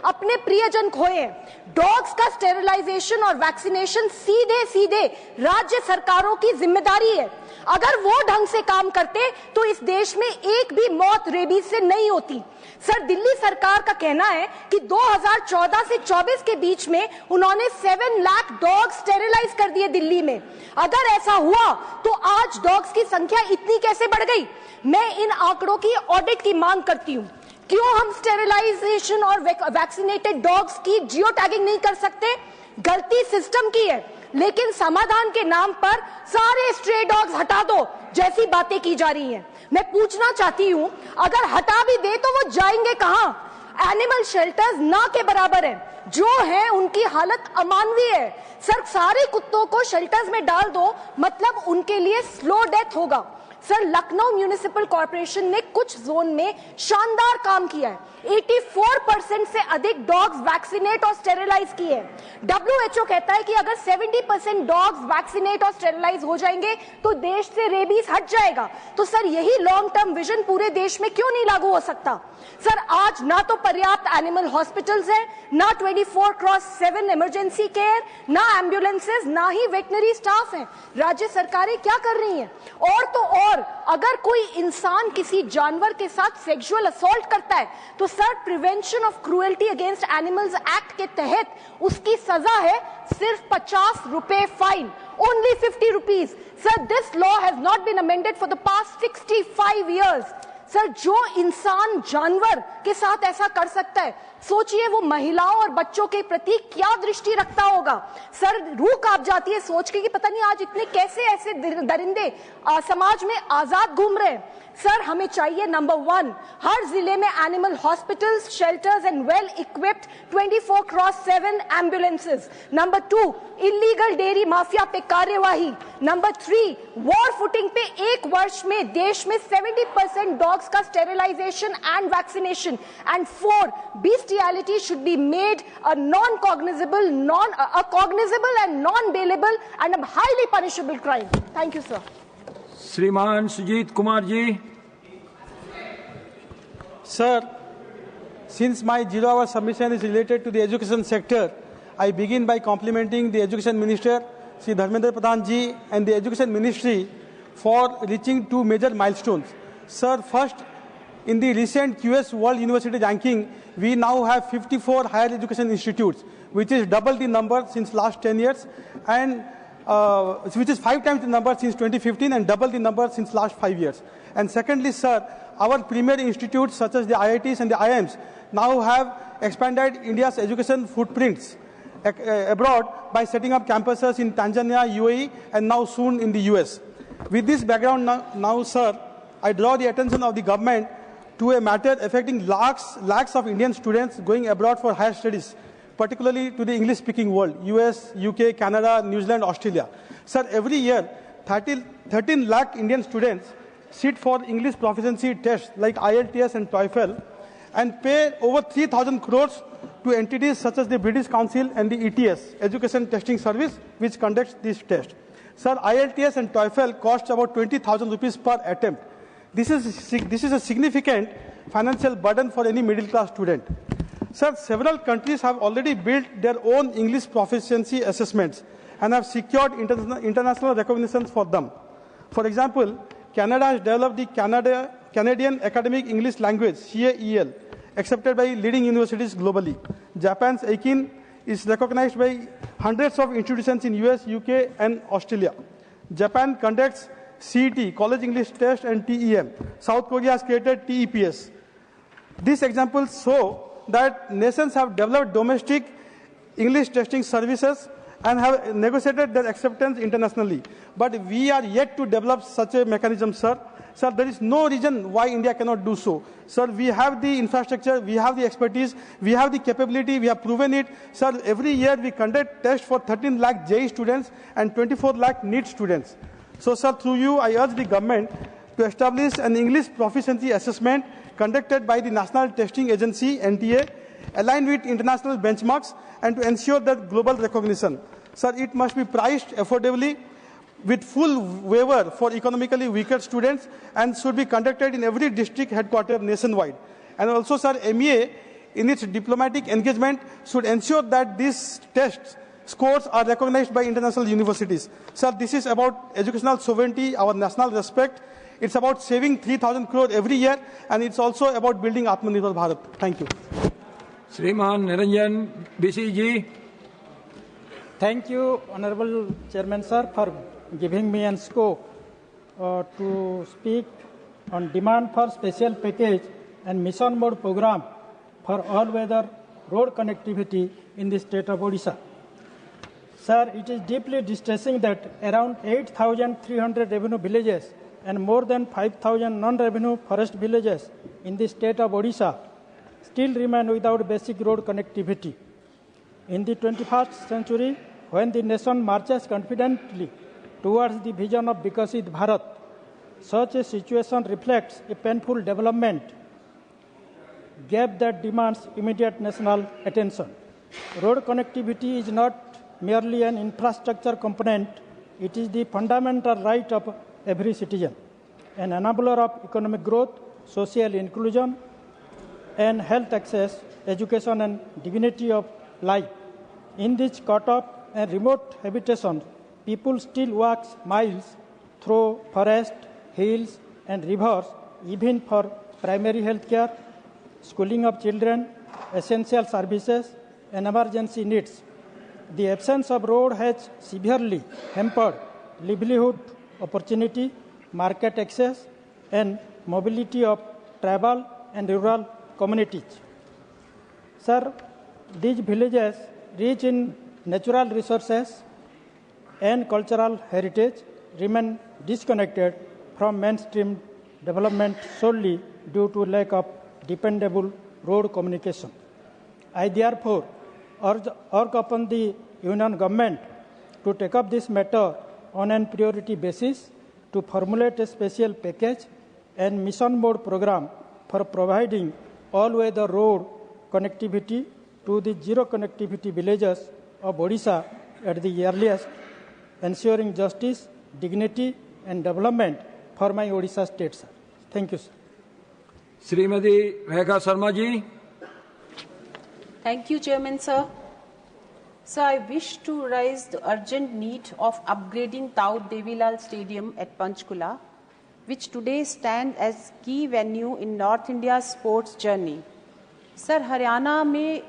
अपने प्रियजन खोए हैं। डॉग्स का स्टेरिलाइजेशन और वैक्सीनेशन सीधे सीधे राज्य सरकारों की जिम्मेदारी है। अगर वो ढंग से काम करते तो इस देश में एक भी मौत रेबीज से नहीं होती। सर, दिल्ली सरकार का कहना है कि 2014 से 24 के बीच में उन्होंने 7 लाख डॉग स्टेरिलाइज कर दिए दिल्ली में। अगर ऐसा हुआ तो आज डॉग्स की संख्या इतनी कैसे बढ़ गई? मैं इन आंकड़ों की ऑडिट की मांग करती हूं। क्यों हम स्टेरिलाइजेशन और वैक्सीनेटेड डॉग्स की जियो टैगिंग नहीं कर सकते? गलती सिस्टम की है, लेकिन समाधान के नाम पर सारे स्ट्रे डॉग्स हटा दो जैसी बातें की जा रही हैं। मैं पूछना चाहती हूं, अगर हटा भी दे तो वो जाएंगे कहां? एनिमल शेल्टर्स ना के बराबर हैं, जो है उनकी हालत अमानवीय है। सर, सारे कुत्तों को शेल्टर्स में डाल दो, मतलब उनके लिए स्लो डेथ होगा। सर, लखनऊ म्यूनिसिपल कॉर्पोरेशन ने कुछ जोन में शानदार काम किया है। 84% से अधिक डॉग्स वैक्सीनेट और स्टेरिलाइज किए हैं। WHO कहता है कि अगर 70% डॉग्स वैक्सीनेट और स्टेरिलाइज हो जाएंगे तो देश से रेबीज हट जाएगा। तो सर, यही लॉन्ग टर्म विजन पूरे देश में क्यों नहीं लागू हो सकता? सर, आज ना तो पर्याप्त एनिमल हॉस्पिटल्स हैं, ना 24/7 इमरजेंसी केयर, ना एम्बुलेंसेज, ना ही वेटनरी स्टाफ हैं। राज्य सरकारें क्या कर रही हैं? और तो और, अगर कोई इंसान किसी जानवर के साथ सेक्सुअल असॉल्ट करता है तो sir, prevention of cruelty against animals act के तहत उसकी सजा है सिर्फ 50 रुपए fine, only 50 rupees. Sir, this law has not been amended for the past 65 years। Sir, जो इंसान जानवर के साथ ऐसा कर सकता है, सोचिए वो महिलाओं और बच्चों के प्रति क्या दृष्टि रखता होगा। सर, रूह कांप जाती है सोच के कि पता नहीं आज इतने कैसे ऐसे दरिंदे समाज में आजाद घूम रहे हैं। सर, हमें चाहिए नंबर 1, हर जिले में animal hospitals, shelters and well equipped 24/7 ambulances. Number 2, illegal dairy mafia पे कार्यवाही। नंबर 3, वॉर फुटिंग पे 1 वर्ष में देश में 70% डॉग्स का sterilization and vaccination. And 4, bestiality should be made a non-cognizable, cognizable and non-bailable and a highly punishable crime. Thank you, sir. श्रीमान Sujit Kumar ji. Sir, since my 0-hour submission is related to the education sector, I begin by complimenting the Education Minister, Shri Dharmendra Pradhan ji, and the Education Ministry for reaching 2 major milestones. Sir, first, in the recent QS World University Ranking, we now have 54 higher education institutes, which is double the number since last 10 years, and which is 5 times the number since 2015 and double the number since last 5 years. And secondly, sir, our premier institutes such as the IITs and the IIMs now have expanded India's education footprints abroad by setting up campuses in Tanzania, UAE, and now soon in the US. With this background now, sir, I draw the attention of the government to a matter affecting lakhs of Indian students going abroad for higher studies, particularly to the English-speaking world, US, UK, Canada, New Zealand, Australia. Sir, every year, 13 lakh Indian students sit for English proficiency tests like IELTS and TOEFL and pay over 3,000 crores to entities such as the British Council and the ETS, Education Testing Service, which conducts this test. Sir, IELTS and TOEFL cost about 20,000 rupees per attempt. This is a significant financial burden for any middle-class student. Sir, several countries have already built their own English proficiency assessments and have secured international recognitions for them. For example, Canada has developed the Canadian Academic English Language, CAEL, accepted by leading universities globally. Japan's Aikin is recognized by hundreds of institutions in US, UK, and Australia. Japan conducts CET, College English Test, and TEM. South Korea has created TEPS. These examples show that nations have developed domestic English testing services and have negotiated their acceptance internationally. But we are yet to develop such a mechanism, sir. Sir, there is no reason why India cannot do so. Sir, we have the infrastructure, we have the expertise, we have the capability, we have proven it. Sir, every year we conduct tests for 13 lakh JEE students and 24 lakh NEET students. So, sir, through you, I urge the government to establish an English proficiency assessment conducted by the National Testing Agency, NTA, aligned with international benchmarks and to ensure that global recognition. Sir, it must be priced affordably with full waiver for economically weaker students and should be conducted in every district headquarters nationwide. And also, sir, MEA in its diplomatic engagement should ensure that these test scores are recognized by international universities. Sir, this is about educational sovereignty, our national respect. It's about saving 3,000 crore every year, and it's also about building Atmanirbhar Bharat. Thank you. Shriman Niranjan BC ji. Thank you, Honorable Chairman Sir, for giving me a scope to speak on demand for special package and mission mode program for all-weather road connectivity in the state of Odisha. Sir, it is deeply distressing that around 8,300 revenue villages and more than 5,000 non-revenue forest villages in the state of Odisha still remain without basic road connectivity. In the 21st century, when the nation marches confidently towards the vision of Vikasit Bharat, such a situation reflects a painful development gap that demands immediate national attention. Road connectivity is not merely an infrastructure component, it is the fundamental right of every citizen, an enabler of economic growth, social inclusion, and health access, education, and dignity of life. In this cut-off and remote habitations, people still walk miles through forest, hills, and rivers, even for primary health care, schooling of children, essential services, and emergency needs. The absence of road has severely hampered livelihood opportunity, market access, and mobility of tribal and rural communities. Sir, these villages, rich in natural resources and cultural heritage, remain disconnected from mainstream development solely due to lack of dependable road communication. I therefore urge upon the Union Government to take up this matter on a priority basis to formulate a special package and mission mode program for providing all-weather road connectivity to the zero connectivity villages of Odisha at the earliest, ensuring justice, dignity, and development for my Odisha state, sir. Thank you, sir. Srimati Rekha Sharma ji. Thank you, Chairman, sir. Sir, I wish to raise the urgent need of upgrading Tau Devilal Stadium at Panchkula, which today stands as key venue in North India's sports journey. Sir, Haryana में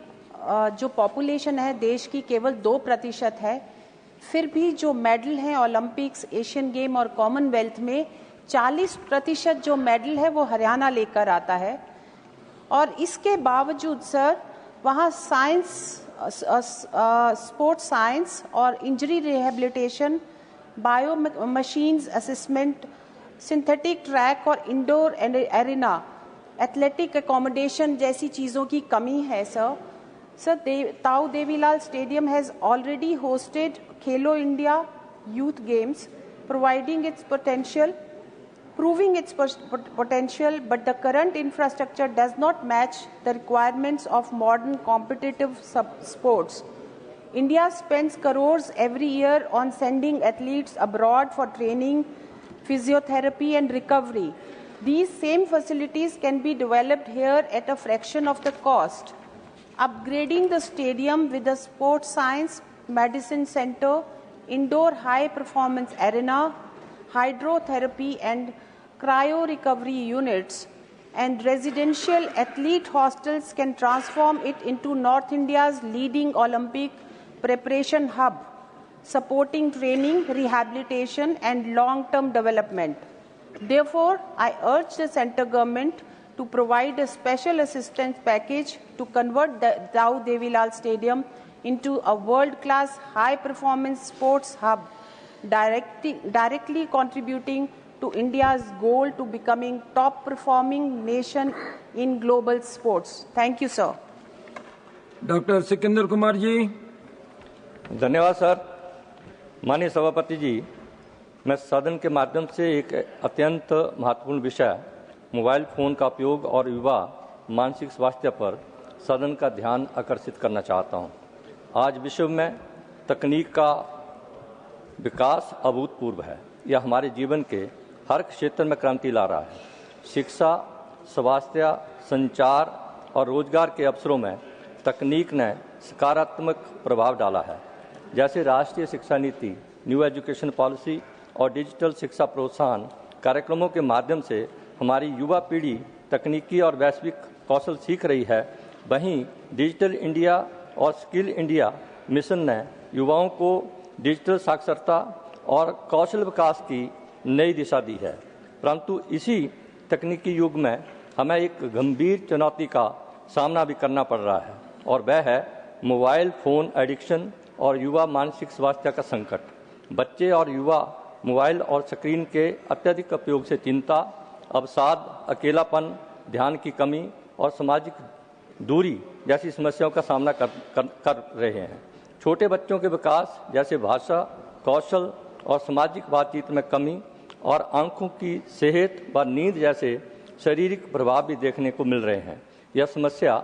जो population है देश की केवल 2% है, फिर भी जो मेडल हैं ओलंपिक्स, एशियन गेम और कॉमनवेल्थ में 40% जो मेडल है वो हरियाणा लेकर आता है। और इसके बावजूद सर वहाँ स्पोर्ट्स साइंस और injury rehabilitation, bio machines assessment, synthetic track और इंडोर एरिना, एथलेटिक एकोमोडेशन जैसी चीज़ों की कमी है sir. Tau Devilal Stadium has already hosted Khelo India Youth Games, proving its potential, but the current infrastructure does not match the requirements of modern competitive sports. India spends crores every year on sending athletes abroad for training, physiotherapy and recovery. These same facilities can be developed here at a fraction of the cost. Upgrading the stadium with a sports science, medicine center, indoor high-performance arena, hydrotherapy and cryo-recovery units, and residential athlete hostels can transform it into North India's leading Olympic preparation hub, supporting training, rehabilitation, and long-term development. Therefore, I urge the centre government to provide a special assistance package to convert the Tau Devilal Stadium into a world-class high-performance sports hub, directly contributing to India's goal to becoming top-performing nation in global sports. Thank you, sir. Dr. Sikandar Kumar ji. धन्यवाद sir. माननीय सभापति जी, मैं सदन के माध्यम से एक अत्यंत महत्वपूर्ण विषय मोबाइल फ़ोन का उपयोग और युवा मानसिक स्वास्थ्य पर सदन का ध्यान आकर्षित करना चाहता हूं। आज विश्व में तकनीक का विकास अभूतपूर्व है। यह हमारे जीवन के हर क्षेत्र में क्रांति ला रहा है। शिक्षा, स्वास्थ्य, संचार, और रोजगार के अवसरों में तकनीक ने सकारात्मक प्रभाव डाला है। जैसे राष्ट्रीय शिक्षा नीति, न्यू एजुकेशन पॉलिसी और डिजिटल शिक्षा प्रोत्साहन कार्यक्रमों के माध्यम से हमारी युवा पीढ़ी तकनीकी और वैश्विक कौशल सीख रही है। वहीं डिजिटल इंडिया और स्किल इंडिया मिशन ने युवाओं को डिजिटल साक्षरता और कौशल विकास की नई दिशा दी है। परंतु इसी तकनीकी युग में हमें एक गंभीर चुनौती का सामना भी करना पड़ रहा है, और वह है मोबाइल फ़ोन एडिक्शन और युवा मानसिक स्वास्थ्य का संकट। बच्चे और युवा मोबाइल और स्क्रीन के अत्यधिक उपयोग से चिंता, अवसाद, अकेलापन, ध्यान की कमी और सामाजिक दूरी जैसी समस्याओं का सामना कर रहे हैं। छोटे बच्चों के विकास जैसे भाषा, कौशल और सामाजिक बातचीत में कमी और आंखों की सेहत व नींद जैसे शारीरिक प्रभाव भी देखने को मिल रहे हैं। यह समस्या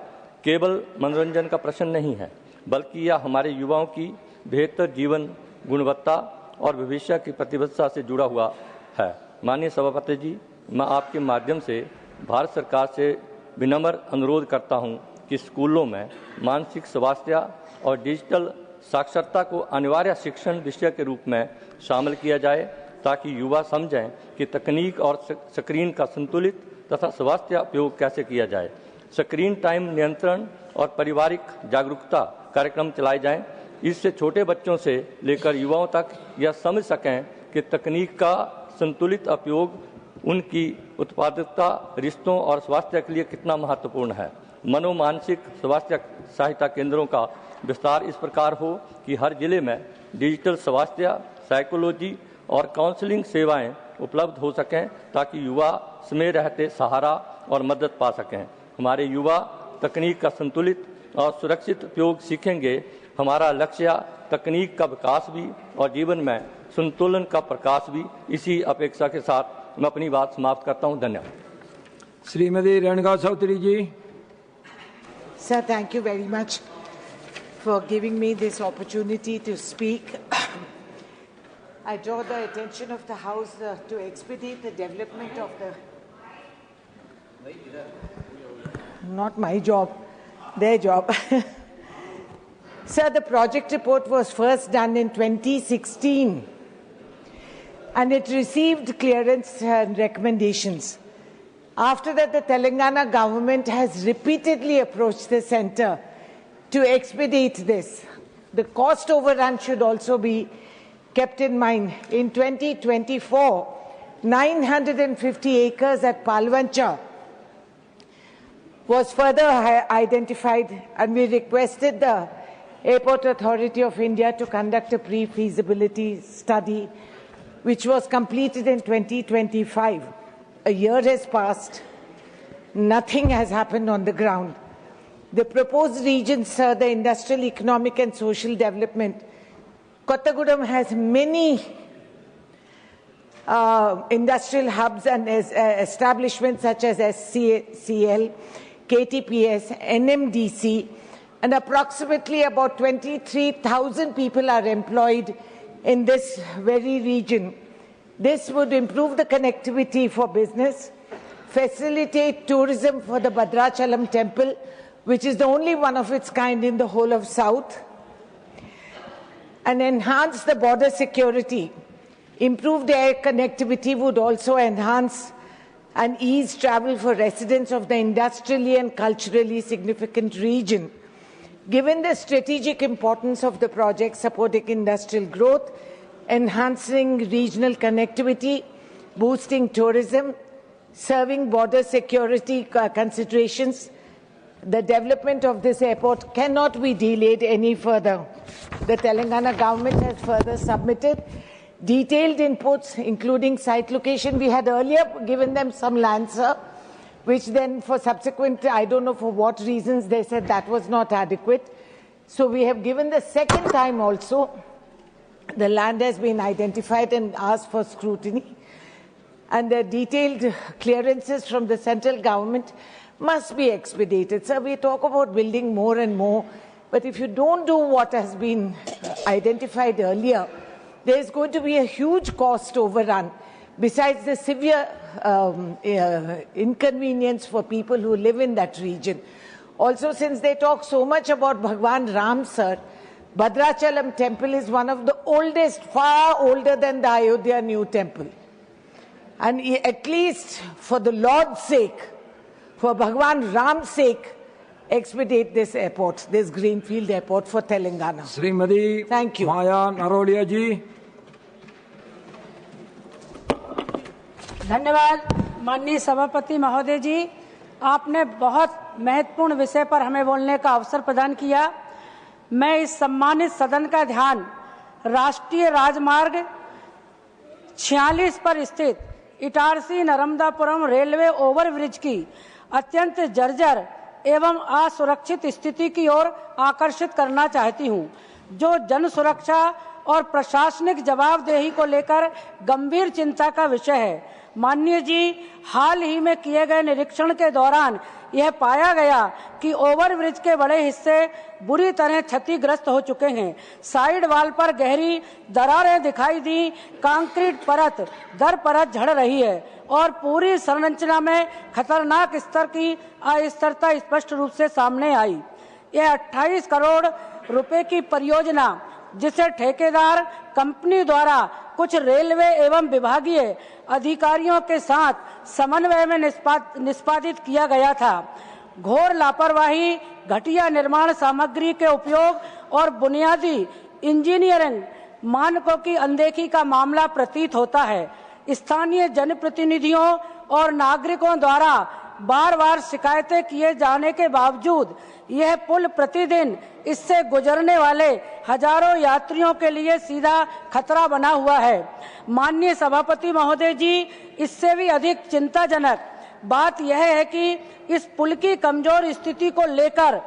केवल मनोरंजन का प्रश्न नहीं है, बल्कि यह हमारे युवाओं की बेहतर जीवन गुणवत्ता और भविष्य की प्रतिबद्धता से जुड़ा हुआ है। माननीय सभापति जी, मैं आपके माध्यम से भारत सरकार से विनम्र अनुरोध करता हूं कि स्कूलों में मानसिक स्वास्थ्य और डिजिटल साक्षरता को अनिवार्य शिक्षण विषय के रूप में शामिल किया जाए, ताकि युवा समझें कि तकनीक और स्क्रीन का संतुलित तथा स्वास्थ्य उपयोग कैसे किया जाए। स्क्रीन टाइम नियंत्रण और पारिवारिक जागरूकता कार्यक्रम चलाए जाएं। इससे छोटे बच्चों से लेकर युवाओं तक यह समझ सकें कि तकनीक का संतुलित उपयोग उनकी उत्पादकता, रिश्तों और स्वास्थ्य के लिए कितना महत्वपूर्ण है। मनोमानसिक स्वास्थ्य सहायता केंद्रों का विस्तार इस प्रकार हो कि हर जिले में डिजिटल स्वास्थ्य, साइकोलॉजी और काउंसलिंग सेवाएं उपलब्ध हो सकें, ताकि युवा समय रहते सहारा और मदद पा सकें। हमारे युवा तकनीक का संतुलित और सुरक्षित उपयोग सीखेंगे। हमारा लक्ष्य तकनीक का विकास भी और जीवन में संतुलन का प्रकाश भी। इसी अपेक्षा के साथ मैं अपनी बात समाप्त करता हूं। धन्यवाद। श्रीमती रेणुका चौधरी जी। Sir, thank you very much for giving me this opportunity to speak. I draw the attention of the House to expedite the development of the... Not my job, their job. Sir, the project report was first done in 2016 and it received clearance and recommendations. After that, the Telangana government has repeatedly approached the centre to expedite this. The cost overrun should also be kept in mind. In 2024, 950 acres at Palvancha was further identified, and we requested the Airport Authority of India to conduct a pre-feasibility study, which was completed in 2025. A year has passed. Nothing has happened on the ground. The proposed regions, sir, the industrial, economic and social development. Kottagudem has many industrial hubs and establishments such as SCL, KTPS, NMDC, and approximately about 23,000 people are employed in this very region. This would improve the connectivity for business, facilitate tourism for the Bhadrachalam temple, which is the only one of its kind in the whole of South, and enhance the border security. Improved air connectivity would also enhance and ease travel for residents of the industrially and culturally significant region. Given the strategic importance of the project supporting industrial growth, enhancing regional connectivity, boosting tourism, serving border security considerations, the development of this airport cannot be delayed any further. The Telangana government has further submitted detailed inputs, including site location. We had earlier given them some land, sir, which then for subsequent, I don't know for what reasons, they said that was not adequate. So we have given the second time also. The land has been identified and asked for scrutiny. And the detailed clearances from the central government must be expedited. So we talk about building more and more, but if you don't do what has been identified earlier, there is going to be a huge cost overrun, besides the severe inconvenience for people who live in that region. Also, since they talk so much about Bhagwan Ram, sir, Bhadrachalam temple is one of the oldest, far older than the Ayodhya new temple. And at least for the Lord's sake, for Bhagwan Ram's sake, expedite this airport, this greenfield airport for Telangana. Srimati Thank you. Maya Narolia ji. धन्यवाद माननीय सभापति महोदय जी, आपने बहुत महत्वपूर्ण विषय पर हमें बोलने का अवसर प्रदान किया। मैं इस सम्मानित सदन का ध्यान राष्ट्रीय राजमार्ग 46 पर स्थित इटारसी नर्मदापुरम रेलवे ओवरब्रिज की अत्यंत जर्जर एवं असुरक्षित स्थिति की ओर आकर्षित करना चाहती हूं, जो जन सुरक्षा और प्रशासनिक जवाबदेही को लेकर गंभीर चिंता का विषय है। माननीय जी, हाल ही में किए गए निरीक्षण के दौरान यह पाया गया कि ओवरब्रिज के बड़े हिस्से बुरी तरह क्षतिग्रस्त हो चुके हैं। साइड वॉल पर गहरी दरारें दिखाई दी, कंक्रीट परत दर परत झड़ रही है और पूरी संरचना में खतरनाक स्तर की अस्थिरता स्पष्ट रूप से सामने आई। यह 28 करोड़ रुपए की परियोजना, जिसे ठेकेदार कंपनी द्वारा कुछ रेलवे एवं विभागीय अधिकारियों के साथ समन्वय में निष्पादित किया गया था, घोर लापरवाही, घटिया निर्माण सामग्री के उपयोग और बुनियादी इंजीनियरिंग मानकों की अनदेखी का मामला प्रतीत होता है। स्थानीय जनप्रतिनिधियों और नागरिकों द्वारा बार बार शिकायतें किए जाने के बावजूद यह पुल प्रतिदिन इससे गुजरने वाले हजारों यात्रियों के लिए सीधा खतरा बना हुआ है। माननीय सभापति महोदय जी, इससे भी अधिक चिंताजनक बात यह है कि इस पुल की कमजोर स्थिति को लेकर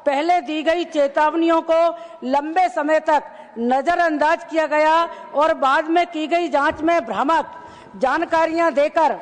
पहले दी गई चेतावनियों को लंबे समय तक नजरअंदाज किया गया और बाद में की गई जांच में भ्रामक जानकारियां देकर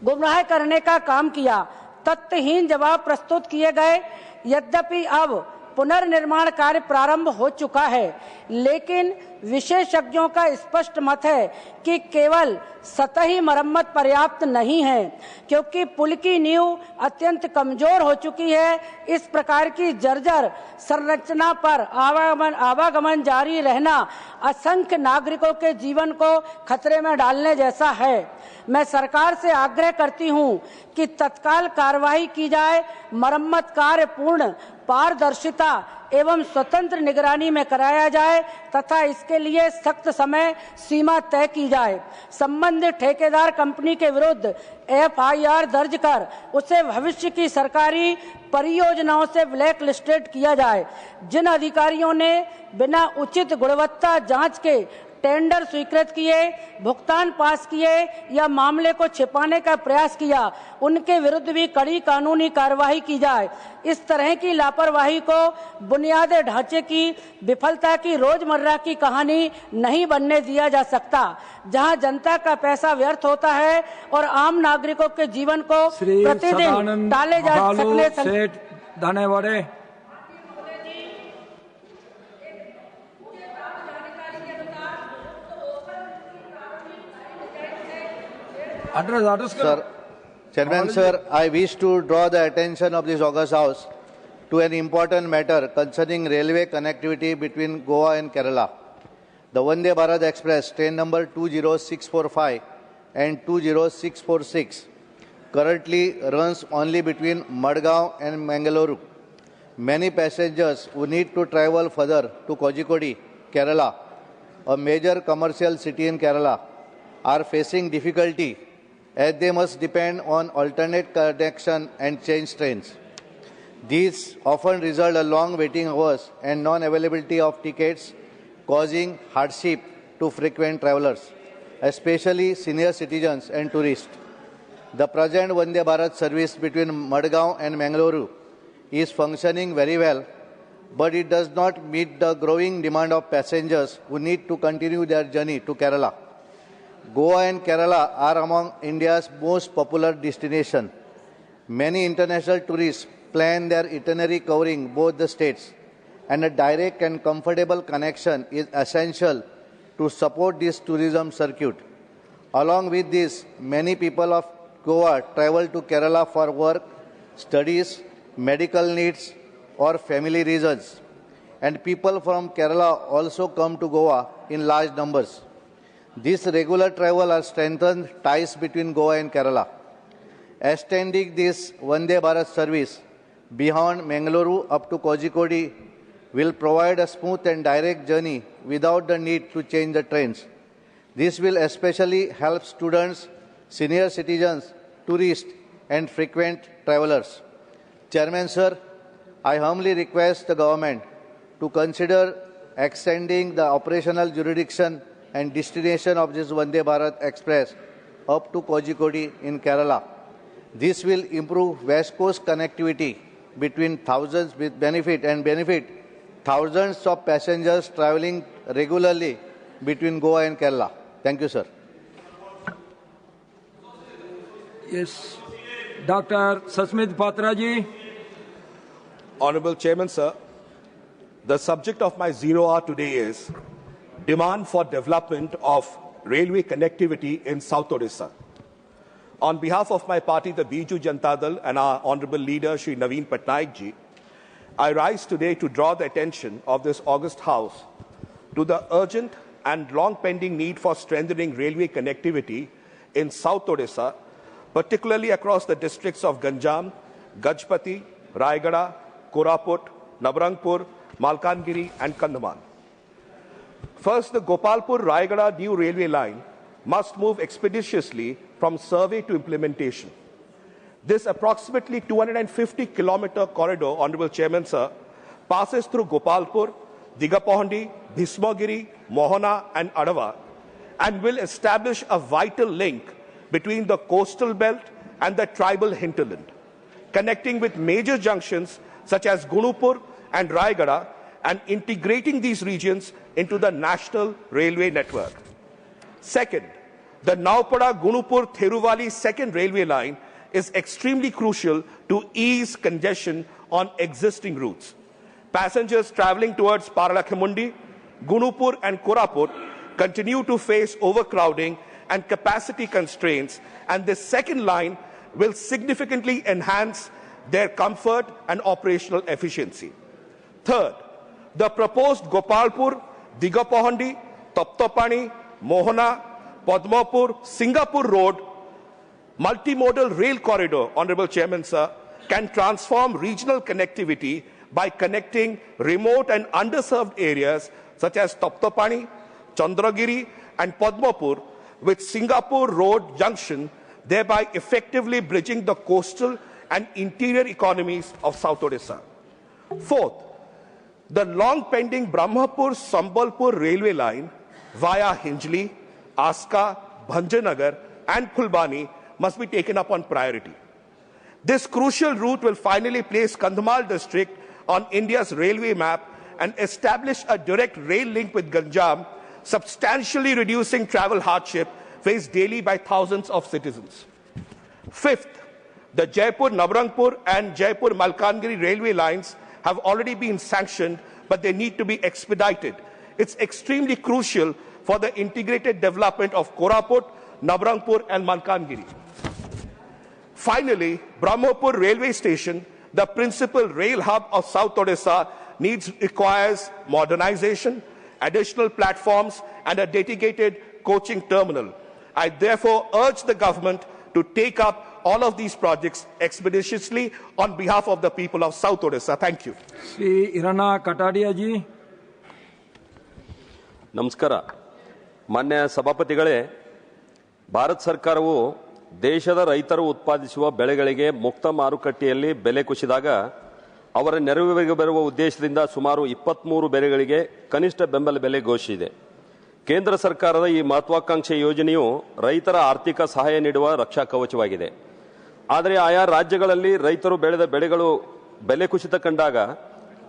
गुमराह करने का काम किया। तथ्यहीन जवाब प्रस्तुत किए गए। यद्यपि अब पुनर्निर्माण कार्य प्रारंभ हो चुका है, लेकिन विशेषज्ञों का स्पष्ट मत है कि केवल सतही मरम्मत पर्याप्त नहीं है, क्योंकि पुल की नींव अत्यंत कमजोर हो चुकी है। इस प्रकार की जर्जर संरचना पर आवागमन जारी रहना असंख्य नागरिकों के जीवन को खतरे में डालने जैसा है। मैं सरकार से आग्रह करती हूं कि तत्काल कार्रवाई की जाए, मरम्मत कार्य पूर्ण पारदर्शिता एवं स्वतंत्र निगरानी में कराया जाए तथा इसके लिए सख्त समय सीमा तय की जाए। संबंधित ठेकेदार कंपनी के विरुद्ध FIR दर्ज कर उसे भविष्य की सरकारी परियोजनाओं से ब्लैक लिस्टेड किया जाए। जिन अधिकारियों ने बिना उचित गुणवत्ता जांच के टेंडर स्वीकृत किए, भुगतान पास किए या मामले को छिपाने का प्रयास किया, उनके विरुद्ध भी कड़ी कानूनी कार्रवाई की जाए। इस तरह की लापरवाही को बुनियादी ढांचे की विफलता की रोजमर्रा की कहानी नहीं बनने दिया जा सकता, जहां जनता का पैसा व्यर्थ होता है और आम नागरिकों के जीवन को प्रतिदिन टाले जा सकने। धन्यवाद। Sir, Chairman Sir, I wish to draw the attention of this August House to an important matter concerning railway connectivity between Goa and Kerala. The Vande Bharat Express, train number 20645 and 20646, currently runs only between Madgaon and Mangaluru. Many passengers who need to travel further to Kozhikode, Kerala, a major commercial city in Kerala, are facing difficulty as they must depend on alternate connection and change trains. These often result in long waiting hours and non-availability of tickets, causing hardship to frequent travelers, especially senior citizens and tourists. The present Vande Bharat service between Madgaon and Mangaluru is functioning very well, but it does not meet the growing demand of passengers who need to continue their journey to Kerala. Goa and Kerala are among India's most popular destinations. Many international tourists plan their itinerary covering both the states, and a direct and comfortable connection is essential to support this tourism circuit. Along with this, many people of Goa travel to Kerala for work, studies, medical needs, or family reasons. And people from Kerala also come to Goa in large numbers. This regular travel has strengthened ties between Goa and Kerala. Extending this Vande Bharat service beyond Mangaluru up to Kozhikode will provide a smooth and direct journey without the need to change the trains. This will especially help students, senior citizens, tourists, and frequent travelers. Chairman, sir, I humbly request the government to consider extending the operational jurisdiction and destination of this Vande Bharat Express up to Kozhikode in Kerala. This will improve West Coast connectivity between thousands with benefit thousands of passengers traveling regularly between Goa and Kerala. Thank you, sir. Yes. Dr. Sasmit Patra ji. Honorable Chairman, sir, the subject of my 0 hour today is demand for development of railway connectivity in South Odisha. On behalf of my party, the Biju Janata Dal, and our Honorable Leader, Shri Naveen Patnaik ji, I rise today to draw the attention of this august House to the urgent and long-pending need for strengthening railway connectivity in South Odisha, particularly across the districts of Ganjam, Gajpati, Raigada, Koraput, Nabarangpur, Malkangiri, and Kandhaman. First, the Gopalpur-Raigada new railway line must move expeditiously from survey to implementation. This approximately 250-kilometer corridor, Honorable Chairman, sir, passes through Gopalpur, Digapahandi, Bhismagiri, Mohana, and Adava, and will establish a vital link between the coastal belt and the tribal hinterland, connecting with major junctions such as Gunupur and Raigada, and integrating these regions into the national railway network. Second, the Naupada-Gunupur-Theruvali second railway line is extremely crucial to ease congestion on existing routes. Passengers traveling towards Paralakhemundi, Gunupur, and Koraput continue to face overcrowding and capacity constraints, and this second line will significantly enhance their comfort and operational efficiency. Third, the proposed Gopalpur, Digapahandi, Taptapani, Mohana, Padmapur, Singapore Road multimodal rail corridor, Honorable Chairman, sir, can transform regional connectivity by connecting remote and underserved areas such as Taptapani, Chandragiri, and Padmapur with Singapore Road Junction, thereby effectively bridging the coastal and interior economies of South Odisha. Fourth, the long-pending Brahmapur-Sambalpur railway line via Hinjli, Aska, Bhanjanagar, and Khulbani must be taken up on priority. This crucial route will finally place Kandhamal district on India's railway map and establish a direct rail link with Ganjam, substantially reducing travel hardship faced daily by thousands of citizens. Fifth, the Jaipur-Nabarangpur and Jaipur-Malkangiri railway lines have already been sanctioned, but they need to be expedited. It's extremely crucial for the integrated development of Koraput, Nabarangpur, and Malkangiri. Finally, Brahmapur railway station, the principal rail hub of South Odisha, requires modernization, additional platforms, and a dedicated coaching terminal. I therefore urge the government to take up all of these projects expeditiously on behalf of the people of South Odisha. Thank you. Sri Irana Katadia ji. ನಮಸ್ಕಾರ. ಮಾನ್ಯ ಸಭಾಪತಿಗಳೇ, ಭಾರತ ಸರ್ಕಾರವು ದೇಶದ ರೈತರು ಉತ್ಪಾದಿಸುವ ಬೆಳೆಗಳಿಗೆ ಮುಕ್ತ ಮಾರುಕಟ್ಟೆಯಲ್ಲಿ ಬೆಲೆ ಕುಸಿದಾಗ ಅವರ ನೆರವಿಗೆ ಬರುವ ಉದ್ದೇಶದಿಂದ ಸುಮಾರು 23 ಬೆಳೆಗಳಿಗೆ ಕನಿಷ್ಠ ಬೆಂಬಲ ಬೆಲೆ ಘೋಷಿಸಿದೆ. ಕೇಂದ್ರ ಸರ್ಕಾರದ ಈ ಮಹತ್ವಾಕಾಂಕ್ಷೆ ಯೋಜನೆಯು ರೈತರ ಆರ್ಥಿಕ ಸಹಾಯ ನೀಡುವ ರಕ್ಷಾ ಕವಚವಾಗಿದೆ. ಆದರೆ ಆಯಾ ರಾಜ್ಯಗಳಲ್ಲಿ ರೈತರು ಬೆಳೆದ ಬೆಳೆಗಳು ಬೆಲೆ ಕುಸಿತ ಕಂಡಾಗ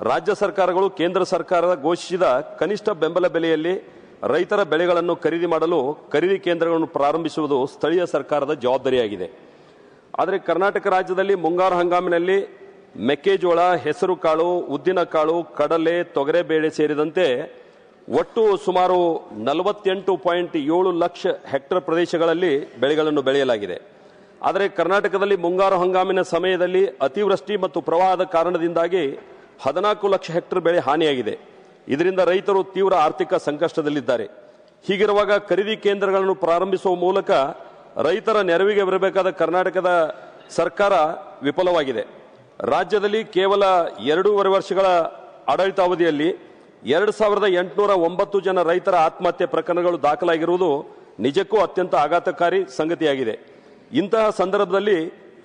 ರಾಜ್ಯ ಸರ್ಕಾರಗಳು ಕೇಂದ್ರ ಸರ್ಕಾರದ ಘೋಷಿಸಿದ ಕನಿಷ್ಠ ಬೆಂಬಲ ಬೆಲೆಯಲ್ಲಿ ರೈತರ ಬೆಳೆಗಳನ್ನು ಖರೀದಿ ಮಾಡಲು ಖರೀದಿ ಕೇಂದ್ರಗಳನ್ನು ಪ್ರಾರಂಭಿಸುವುದು ಸ್ಥಳೀಯ ಸರ್ಕಾರದ ಜವಾಬ್ದಾರಿಯಾಗಿದೆ. ಆದರೆ ಕರ್ನಾಟಕ ರಾಜ್ಯದಲ್ಲಿ ಮುಂಗಾರು ಹಂಗಾಮಿನಲ್ಲಿ ಮೆಕ್ಕೆಜೋಳ, ಹೆಸರು ಕಾಳು, ಉದ್ದಿನ ಕಾಳು, ಕಡಲೆ, ತೊಗರೆಬೇಳೆ ಸೇರಿದಂತೆ ಒಟ್ಟು ಸುಮಾರು 48.7 ಲಕ್ಷ ಹೆಕ್ಟೇರ್ ಪ್ರದೇಶಗಳಲ್ಲಿ ಬೆಳೆಗಳನ್ನು ಬೆಳೆಯಲಾಗಿದೆ. ಆದರೆ ಕರ್ನಾಟಕದಲ್ಲಿ ಮುಂಗಾರು ಹಂಗಾಮಿನ ಸಮಯದಲ್ಲಿ ಅತಿವೃಷ್ಟಿ ಮತ್ತು ಪ್ರವಾಹದ ಕಾರಣದಿಂದಾಗಿ 14 ಲಕ್ಷ ಹೆಕ್ಟೇರ್ ಬೆಳೆ ಹಾನಿಯಾಗಿದೆ. ಇದರಿಂದ ರೈತರು ತೀವ್ರ ಆರ್ಥಿಕ ಸಂಕಷ್ಟದಲ್ಲಿದ್ದಾರೆ. ಹೀಗಿರುವಾಗ ಖರೀದಿ ಕೇಂದ್ರಗಳನ್ನು ಪ್ರಾರಂಭಿಸುವ ಮೂಲಕ ರೈತರ ನೆರವಿಗೆ ಬರಬೇಕಾದ ಕರ್ನಾಟಕದ ಸರ್ಕಾರ ವಿಫಲವಾಗಿದೆ. ರಾಜ್ಯದಲ್ಲಿ ಕೇವಲ 2.5 ವರ್ಷಗಳ ಆಡಳಿತಾವಧಿಯಲ್ಲಿ 2809 ಜನ ರೈತರ ಆತ್ಮಹತ್ಯೆ ಪ್ರಕರಣಗಳು ದಾಖಲಾಗಿರುವುದು ನಿಜಕ್ಕೂ ಅತ್ಯಂತ ಆಘಾತಕಾರಿ ಸಂಗತಿಯಾಗಿದೆ. ಇಂತಹ ಸಂದರ್ಭದಲ್ಲಿ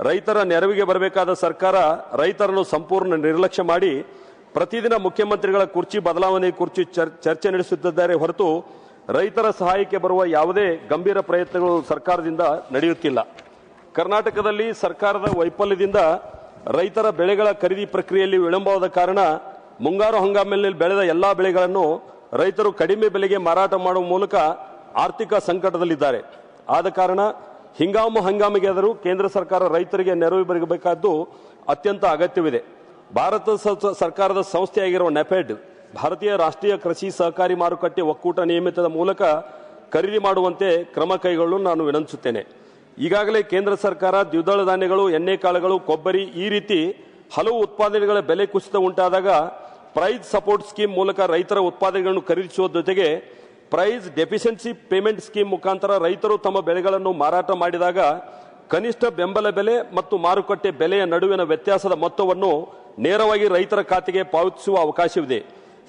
ರೈತರ ನೆರವಿಗೆ ಬರಬೇಕಾದ ಸರ್ಕಾರ ರೈತರನ್ನು ಸಂಪೂರ್ಣ ನಿರ್ಲಕ್ಷ್ಯ ಮಾಡಿ ಪ್ರತಿದಿನ ಮುಖ್ಯಮಂತ್ರಿಗಳ ಕುರ್ಚಿ ಬದಲಾವಣೆ ಕುರ್ಚಿ ಚರ್ಚೆ ನಡೆಸುತ್ತಿದ್ದಾರೆ ಹೊರತು ರೈತರ ಸಹಾಯಕ್ಕೆ ಬರುವ ಯಾವುದೇ ಗಂಭೀರ ಪ್ರಯತ್ನಗಳು ಸರ್ಕಾರದಿಂದ ನಡೆಯುತ್ತಿಲ್ಲ. ಕರ್ನಾಟಕದಲ್ಲಿ ಸರ್ಕಾರದ ವೈಫಲ್ಯದಿಂದ ರೈತರ ಬೆಳೆಗಳ ಖರೀದಿ ಪ್ರಕ್ರಿಯೆಯಲ್ಲಿ ವಿಳಂಬವಾದ ಕಾರಣ ಮುಂಗಾರು ಹಂಗಾಮಿನಲ್ಲಿ ಬೆಳೆದ ಎಲ್ಲಾ ಬೆಳೆಗಳನ್ನು ರೈತರು ಕಡಿಮೆ ಬೆಲೆಗೆ ಮಾರಾಟ ಮಾಡುವ ಮೂಲಕ ಆರ್ಥಿಕ ಸಂಕಟದಲ್ಲಿದ್ದಾರೆ. ಆದ ಕಾರಣ ಹಂಗಾಮಿಗಾದರೂ ಕೇಂದ್ರ ಸರ್ಕಾರ ರೈತರಿಗೆ ನೆರವು ಬರಬೇಕಾದ್ದು ಅತ್ಯಂತ ಅಗತ್ಯವಿದೆ. ಭಾರತ ಸರ್ಕಾರದ ಸಂಸ್ಥೆಯಾಗಿರುವ ನೆಫೆಡ್ ಭಾರತೀಯ ರಾಷ್ಟ್ರೀಯ ಕೃಷಿ ಸಹಕಾರಿ ಮಾರುಕಟ್ಟೆ ಒಕ್ಕೂಟ ನಿಯಮಿತದ ಮೂಲಕ ಖರೀದಿ ಮಾಡುವಂತೆ ಕ್ರಮ ಕೈಗೊಳ್ಳಲು ನಾನು ವಿನಂತಿಸುತ್ತೇನೆ. ಈಗಾಗಲೇ ಕೇಂದ್ರ ಸರ್ಕಾರ ದ್ವಿದಳ ಧಾನ್ಯಗಳು, ಎಣ್ಣೆಕಾಳುಗಳು, ಕೊಬ್ಬರಿ ಈ ರೀತಿ ಹಲವು ಉತ್ಪಾದನೆಗಳ ಬೆಲೆ ಕುಸಿತ ಉಂಟಾದಾಗ ಪ್ರೈಸ್ ಸಪೋರ್ಟ್ ಸ್ಕೀಮ್ ಮೂಲಕ ರೈತರ ಉತ್ಪಾದನೆಗಳನ್ನು ಖರೀದಿಸುವ ಜೊತೆಗೆ ಪ್ರೈಸ್ ಡೆಫಿಷಿಯನ್ಸಿ ಪೇಮೆಂಟ್ ಸ್ಕೀಮ್ ಮುಖಾಂತರ ರೈತರು ತಮ್ಮ ಬೆಳೆಗಳನ್ನು ಮಾರಾಟ ಮಾಡಿದಾಗ ಕನಿಷ್ಠ ಬೆಂಬಲ ಬೆಲೆ ಮತ್ತು ಮಾರುಕಟ್ಟೆ ಬೆಲೆಯ ನಡುವಿನ ವ್ಯತ್ಯಾಸದ ಮೊತ್ತವನ್ನು ನೇರವಾಗಿ ರೈತರ ಖಾತೆಗೆ ಪಾವತಿಸುವ ಅವಕಾಶವಿದೆ.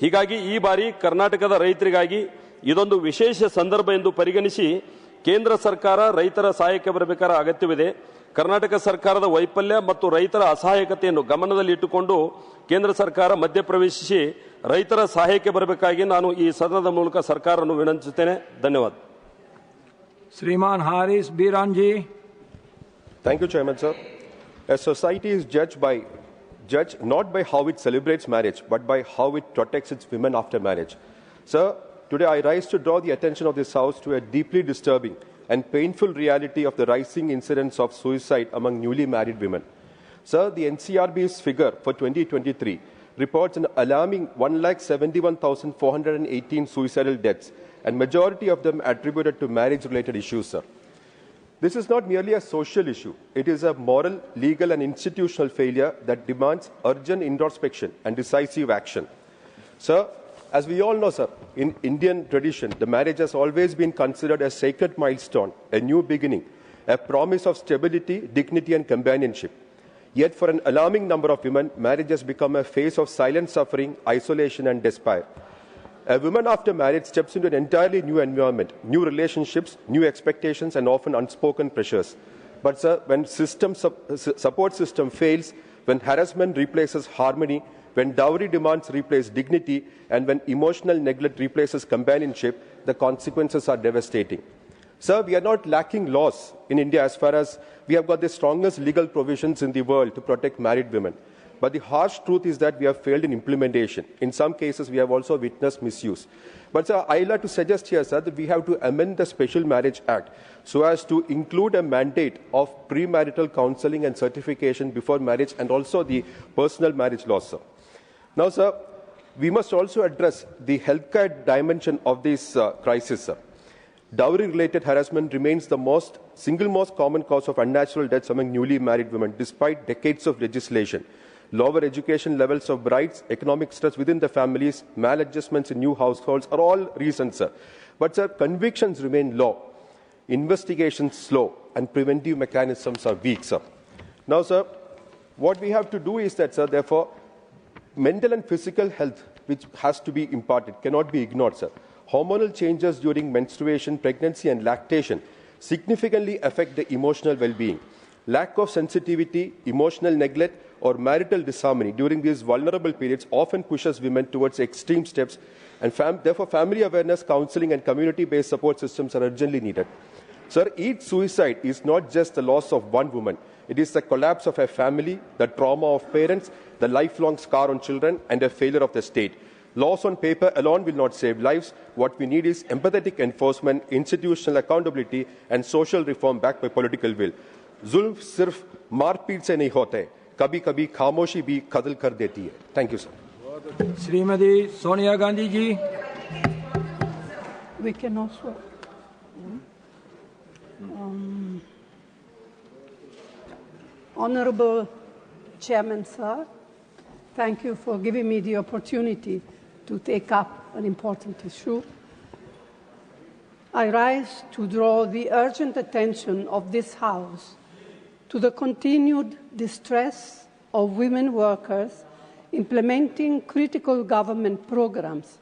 ಹೀಗಾಗಿ ಈ ಬಾರಿ ಕರ್ನಾಟಕದ ರೈತರಿಗಾಗಿ ಇದೊಂದು ವಿಶೇಷ ಸಂದರ್ಭ ಎಂದು ಪರಿಗಣಿಸಿ ಕೇಂದ್ರ ಸರ್ಕಾರ ರೈತರ ಸಹಾಯಕ್ಕೆ ಬರಬೇಕಾದ ಅಗತ್ಯವಿದೆ. ಕರ್ನಾಟಕ ಸರ್ಕಾರದ ವೈಫಲ್ಯ ಮತ್ತು ರೈತರ ಅಸಹಾಯಕತೆಯನ್ನು ಗಮನದಲ್ಲಿಟ್ಟುಕೊಂಡು ಕೇಂದ್ರ ಸರ್ಕಾರ ಮಧ್ಯಪ್ರವೇಶಿಸಿ ರೈತರ ಸಹಾಯಕ್ಕೆ ಬರಬೇಕಾಗಿ ನಾನು ಈ ಸದನದ ಮೂಲಕ ಸರ್ಕಾರವನ್ನು ವಿನಂತಿಸುತ್ತೇನೆ. ಧನ್ಯವಾದ. ಶ್ರೀಮಾನ್ Haris ಬೀರಾನ್ಜಿ. Thank you, Chairman, sir. A society is judged not by how it celebrates marriage, but by how it protects its women after marriage. Sir, today I rise to draw the attention of this House to a deeply disturbing and painful reality of the rising incidence of suicide among newly married women. Sir, the NCRB's figure for 2023 reports an alarming 171,418 suicidal deaths, and majority of them attributed to marriage-related issues, sir. This is not merely a social issue. It is a moral, legal and institutional failure that demands urgent introspection and decisive action. Sir, as we all know, sir, in Indian tradition, the marriage has always been considered a sacred milestone, a new beginning, a promise of stability, dignity and companionship. Yet for an alarming number of women, marriage has become a phase of silent suffering, isolation and despair. A woman after marriage steps into an entirely new environment, new relationships, new expectations and often unspoken pressures. But sir, when support system fails, when harassment replaces harmony, when dowry demands replace dignity and when emotional neglect replaces companionship, the consequences are devastating. Sir, we are not lacking laws in India as far as we have got the strongest legal provisions in the world to protect married women. But the harsh truth is that we have failed in implementation. In some cases, we have also witnessed misuse. But sir, I would like to suggest here, sir, that we have to amend the Special Marriage Act so as to include a mandate of premarital counseling and certification before marriage and also the personal marriage laws, sir. Now, sir, we must also address the healthcare dimension of this crisis, sir. Dowry-related harassment remains the single most common cause of unnatural deaths among newly married women, despite decades of legislation. Lower education levels of brides, economic stress within the families, maladjustments in new households are all reasons, sir. But, sir, convictions remain low, investigations slow, and preventive mechanisms are weak, sir. Now, sir, what we have to do is that, sir, therefore, mental and physical health, which has to be imparted, cannot be ignored, sir. Hormonal changes during menstruation, pregnancy, and lactation significantly affect the emotional well-being. Lack of sensitivity, emotional neglect, or marital disharmony during these vulnerable periods often pushes women towards extreme steps, and therefore family awareness, counseling and community-based support systems are urgently needed. Sir, each suicide is not just the loss of one woman. It is the collapse of a family, the trauma of parents, the lifelong scar on children, and a failure of the state. Laws on paper alone will not save lives. What we need is empathetic enforcement, institutional accountability, and social reform backed by political will. जुल्म सिर्फ मारपीट से नहीं होते, कभी-कभी खामोशी भी कत्ल कर देती है. Thank you, sir. Shrimati Sonia Gandhi ji. We can also Honorable Chairman, sir, thank you for giving me the opportunity to take up an important issue. I rise to draw the urgent attention of this House to the continued distress of women workers implementing critical government programs,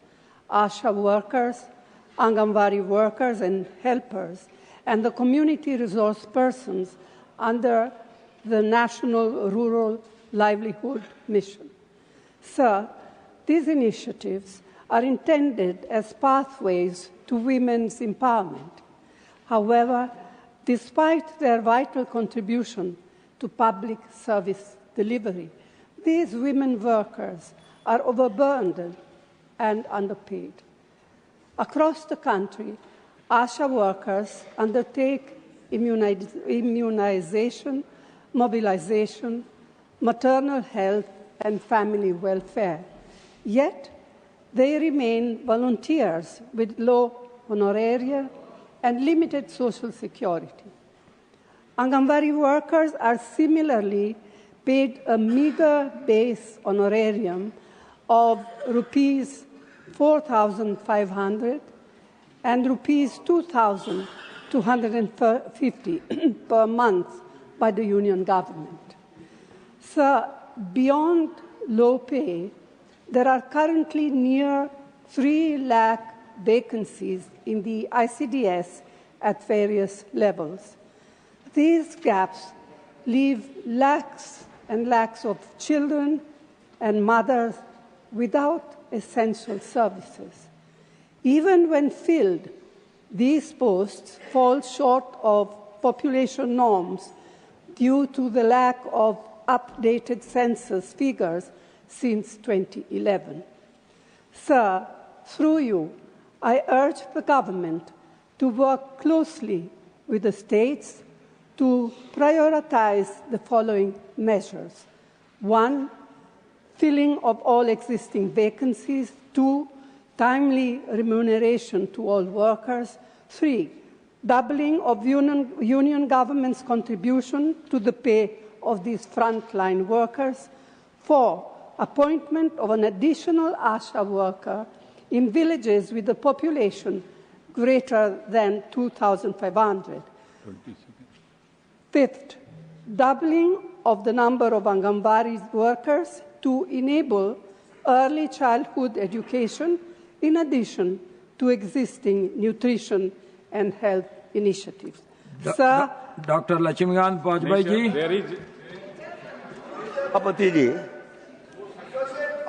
ASHA workers, Anganwadi workers and helpers, and the community resource persons under the National Rural Livelihood Mission. Sir, these initiatives are intended as pathways to women's empowerment. However, despite their vital contribution to public service delivery, these women workers are overburdened and underpaid. Across the country, ASHA workers undertake immunization, mobilization, maternal health, and family welfare. Yet, they remain volunteers with low honoraria and limited social security. Anganwadi workers are similarly paid a meager base honorarium of rupees 4,500 and rupees 2,250 per month by the union government. Sir, beyond low pay, there are currently near 3 lakh vacancies in the ICDS at various levels. These gaps leave lakhs and lakhs of children and mothers without essential services. Even when filled, these posts fall short of population norms due to the lack of updated census figures since 2011. Sir, through you, I urge the government to work closely with the states to prioritize the following measures. 1, filling of all existing vacancies. 2, timely remuneration to all workers. 3, doubling of union government's contribution to the pay of these frontline workers. 4, appointment of an additional ASHA worker in villages with a population greater than 2,500. 5th, doubling of the number of Anganwadi workers to enable early childhood education in addition to existing nutrition and health initiatives. Sir, Dr. Lakshmikant Vajpayee ji. सभापति जी,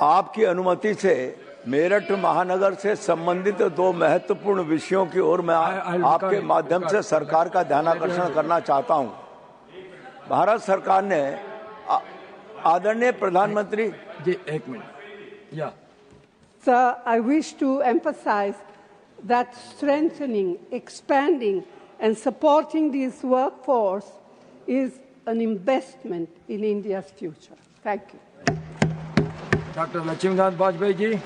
आपकी अनुमति से मेरठ महानगर से संबंधित 2 महत्वपूर्ण विषयों की ओर मैं आपके माध्यम से सरकार का ध्यानाकर्षण करना चाहता हूं। भारत सरकार ने आदरणीय प्रधानमंत्री जी, 1 मिनट। या Sir, I wish to emphasize that strengthening, expanding, and supporting this workforce is an investment in India's future. Thank you. Dr. Lakshmikant Vajpayee ji.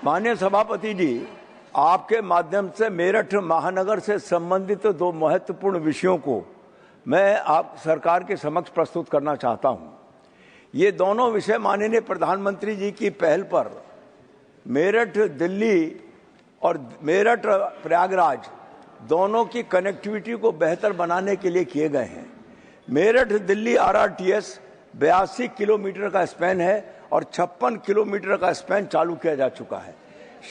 माननीय सभापति जी, आपके माध्यम से मेरठ महानगर से संबंधित 2 महत्वपूर्ण विषयों को मैं आप सरकार के समक्ष प्रस्तुत करना चाहता हूं। ये दोनों विषय माननीय प्रधानमंत्री जी की पहल पर मेरठ दिल्ली और मेरठ प्रयागराज दोनों की कनेक्टिविटी को बेहतर बनाने के लिए किए गए हैं। मेरठ दिल्ली RRTS 82 किलोमीटर का स्पैन है और 56 किलोमीटर का स्पैन चालू किया जा चुका है।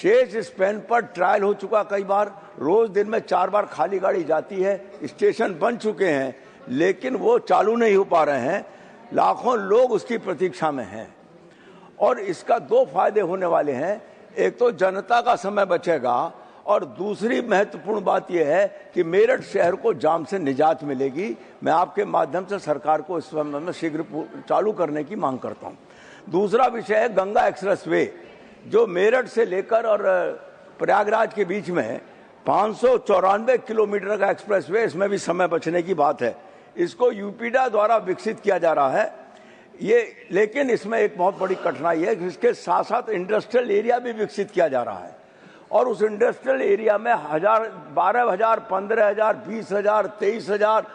शेष स्पैन पर ट्रायल हो चुका, कई बार रोज दिन में 4 बार खाली गाड़ी जाती है। स्टेशन बन चुके हैं लेकिन वो चालू नहीं हो पा रहे हैं। लाखों लोग उसकी प्रतीक्षा में हैं और इसका 2 फायदे होने वाले हैं। एक तो जनता का समय बचेगा और दूसरी महत्वपूर्ण बात यह है कि मेरठ शहर को जाम से निजात मिलेगी। मैं आपके माध्यम से सरकार को इस संबंध में शीघ्र चालू करने की मांग करता हूं। दूसरा विषय है गंगा एक्सप्रेसवे, जो मेरठ से लेकर और प्रयागराज के बीच में 594 किलोमीटर का एक्सप्रेसवे, इसमें भी समय बचने की बात है। इसको यूपीडा द्वारा विकसित किया जा रहा है ये, लेकिन इसमें एक बहुत बड़ी कठिनाई है कि इसके साथ साथ इंडस्ट्रियल एरिया भी विकसित किया जा रहा है और उस इंडस्ट्रियल एरिया में 12,000, 15,000, 20,000, 23,000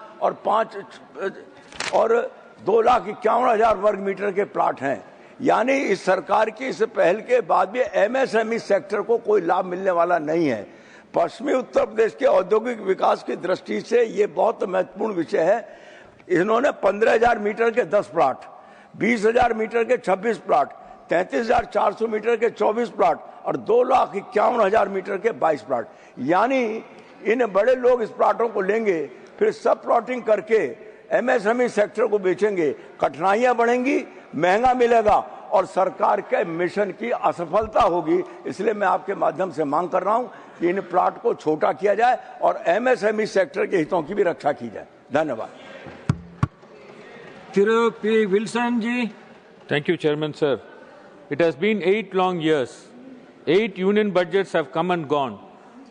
और 2,51,000 वर्ग मीटर के प्लाट हैं। यानी इस सरकार की इस पहल के बाद भी एमएसएमई सेक्टर को कोई लाभ मिलने वाला नहीं है। पश्चिमी उत्तर प्रदेश के औद्योगिक विकास की दृष्टि से ये बहुत महत्वपूर्ण विषय है। इन्होंने 15,000 मीटर के 10 प्लाट, 20,000 मीटर के 26 प्लाट, 33,400 मीटर के 24 प्लाट और 2,51,000 मीटर के 22 प्लाट, यानी इन बड़े लोग इस प्लाटों को लेंगे, फिर सब प्लॉटिंग करके एमएसएमई सेक्टर को बेचेंगे, कठिनाइयां बढ़ेंगी, महंगा मिलेगा और सरकार के मिशन की असफलता होगी। इसलिए मैं आपके माध्यम से मांग कर रहा हूं कि इन प्लाट को छोटा किया जाए और एमएसएमई सेक्टर के हितों की भी रक्षा की जाए। धन्यवाद। P. Wilson ji. Thank you, Chairman, sir. It has been 8 long years. 8 union budgets have come and gone.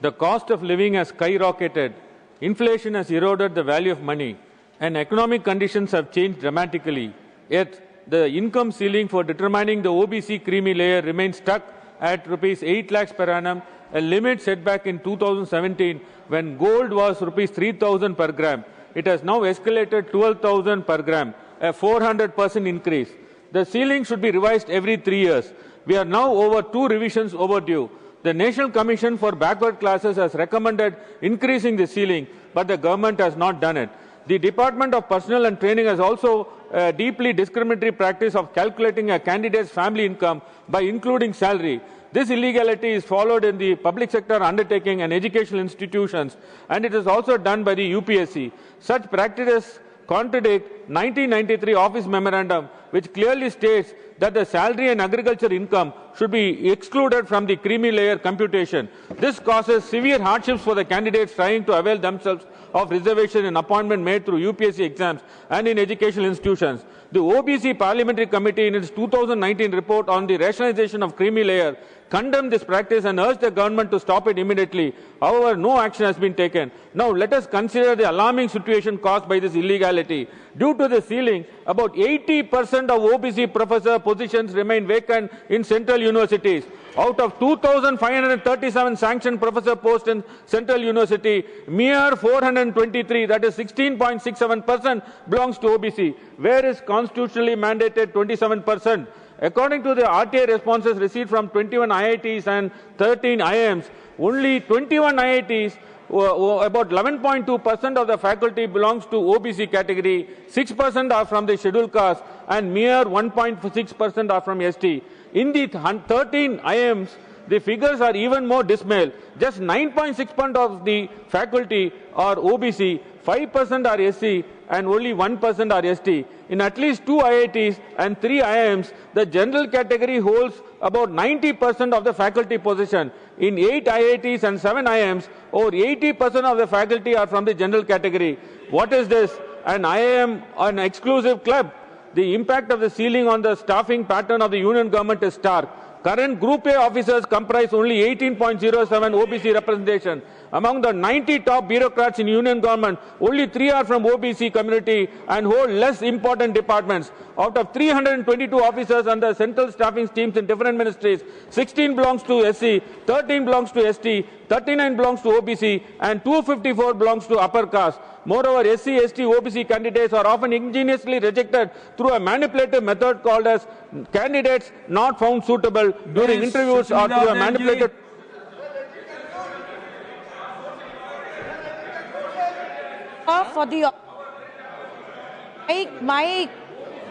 The cost of living has skyrocketed. Inflation has eroded the value of money. And economic conditions have changed dramatically. Yet, the income ceiling for determining the OBC creamy layer remains stuck at rupees 8 lakhs per annum, a limit set back in 2017 when gold was rupees 3,000 per gram. It has now escalated 12,000 per gram, a 400% increase. The ceiling should be revised every 3 years. We are now over 2 revisions overdue. The National Commission for Backward Classes has recommended increasing the ceiling, but the government has not done it. The Department of Personnel and Training has also a deeply discriminatory practice of calculating a candidate's family income by including salary. This illegality is followed in the public sector undertaking and educational institutions, and it is also done by the UPSC. Such practices contradict 1993 Office Memorandum, which clearly states that the salary and agriculture income should be excluded from the creamy layer computation. This causes severe hardships for the candidates trying to avail themselves of reservation and appointment made through UPSC exams and in educational institutions. The OBC Parliamentary Committee, in its 2019 report on the rationalization of creamy layer, condemned this practice and urged the government to stop it immediately. However, no action has been taken. Now, let us consider the alarming situation caused by this illegality. Due to the ceiling, about 80% of OBC professor positions remain vacant in central universities. Out of 2,537 sanctioned professor posts in Central University, mere 423, that is 16.67%, belongs to OBC, where is constitutionally mandated 27%. According to the RTA responses received from 21 IITs and 13 IIMs, only 21 IITs, about 11.2% of the faculty belongs to OBC category, 6% are from the scheduled caste, and mere 1.6% are from ST. In the 13 IIMs, the figures are even more dismal. Just 9.6% of the faculty are OBC, 5% are SC, and only 1% are ST. In at least 2 IITs and 3 IIMs, the general category holds about 90% of the faculty position. In 8 IITs and 7 IIMs, over 80% of the faculty are from the general category. What is this? An IIM, an exclusive club? The impact of the ceiling on the staffing pattern of the union government is stark. Current Group A officers comprise only 18.07 OBC representation. Among the 90 top bureaucrats in union government, only 3 are from OBC community and hold less important departments. Out of 322 officers under central staffing teams in different ministries, 16 belongs to SC, 13 belongs to ST, 39 belongs to OBC, and 254 belongs to upper caste. Moreover, SC, ST, OBC candidates are often ingeniously rejected through a manipulative method called as candidates not found suitable during interviews or through a manipulated...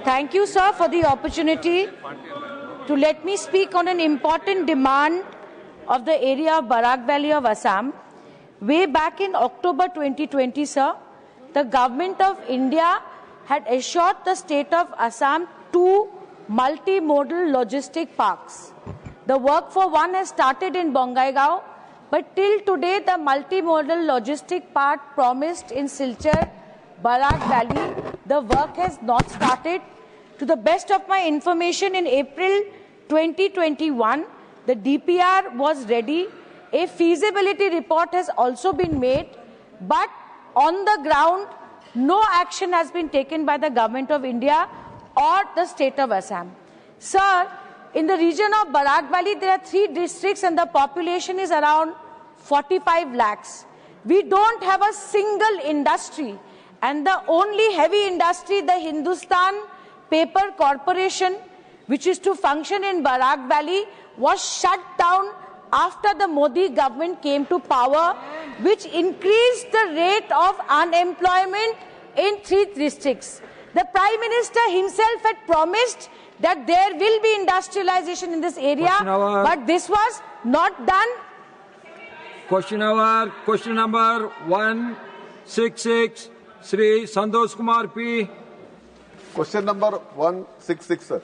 Thank you, sir, for the opportunity to let me speak on an important demand of the area of Barak Valley of Assam. Way back in October 2020, sir, the government of India had assured the state of Assam 2 multimodal logistic parks. The work for one has started in Bongaigaon, but till today the multimodal logistic park promised in Silchar, Barak Valley, the work has not started. To the best of my information, in April 2021, the DPR was ready. A feasibility report has also been made, but on the ground, no action has been taken by the government of India or the state of Assam. Sir, in the region of Barak Valley, there are 3 districts and the population is around 45 lakhs. We don't have a single industry. and the only heavy industry, the Hindustan Paper Corporation, which is to function in Barak Valley, was shut down after the Modi government came to power, which increased the rate of unemployment in 3 districts. The Prime Minister himself had promised that there will be industrialization in this area, but this was not done. Question number 166, Sri Santosh Kumar P. Question number 166, sir.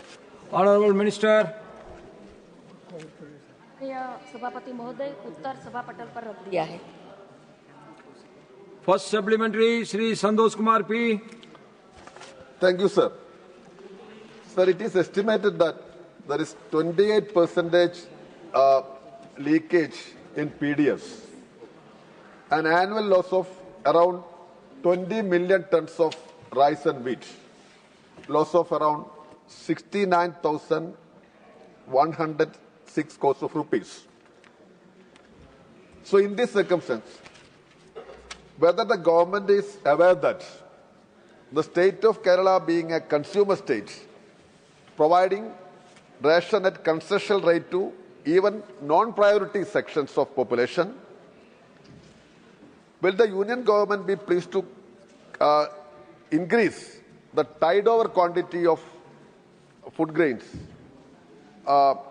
Honorable Minister. सभापति महोदय, उत्तर सभा पटल पर रख दिया है. First supplementary, Sri Santosh Kumar P. Thank you, sir. Sir, it is estimated that there is 28% leakage in PDFs, an annual loss of around 20 million tons of rice and wheat, loss of around 69,106 crores of rupees. So in this circumstance, whether the government is aware that the state of Kerala, being a consumer state, providing ration at concessional rate to even non-priority sections of population, will the union government be pleased to increase the tide-over quantity of food grains,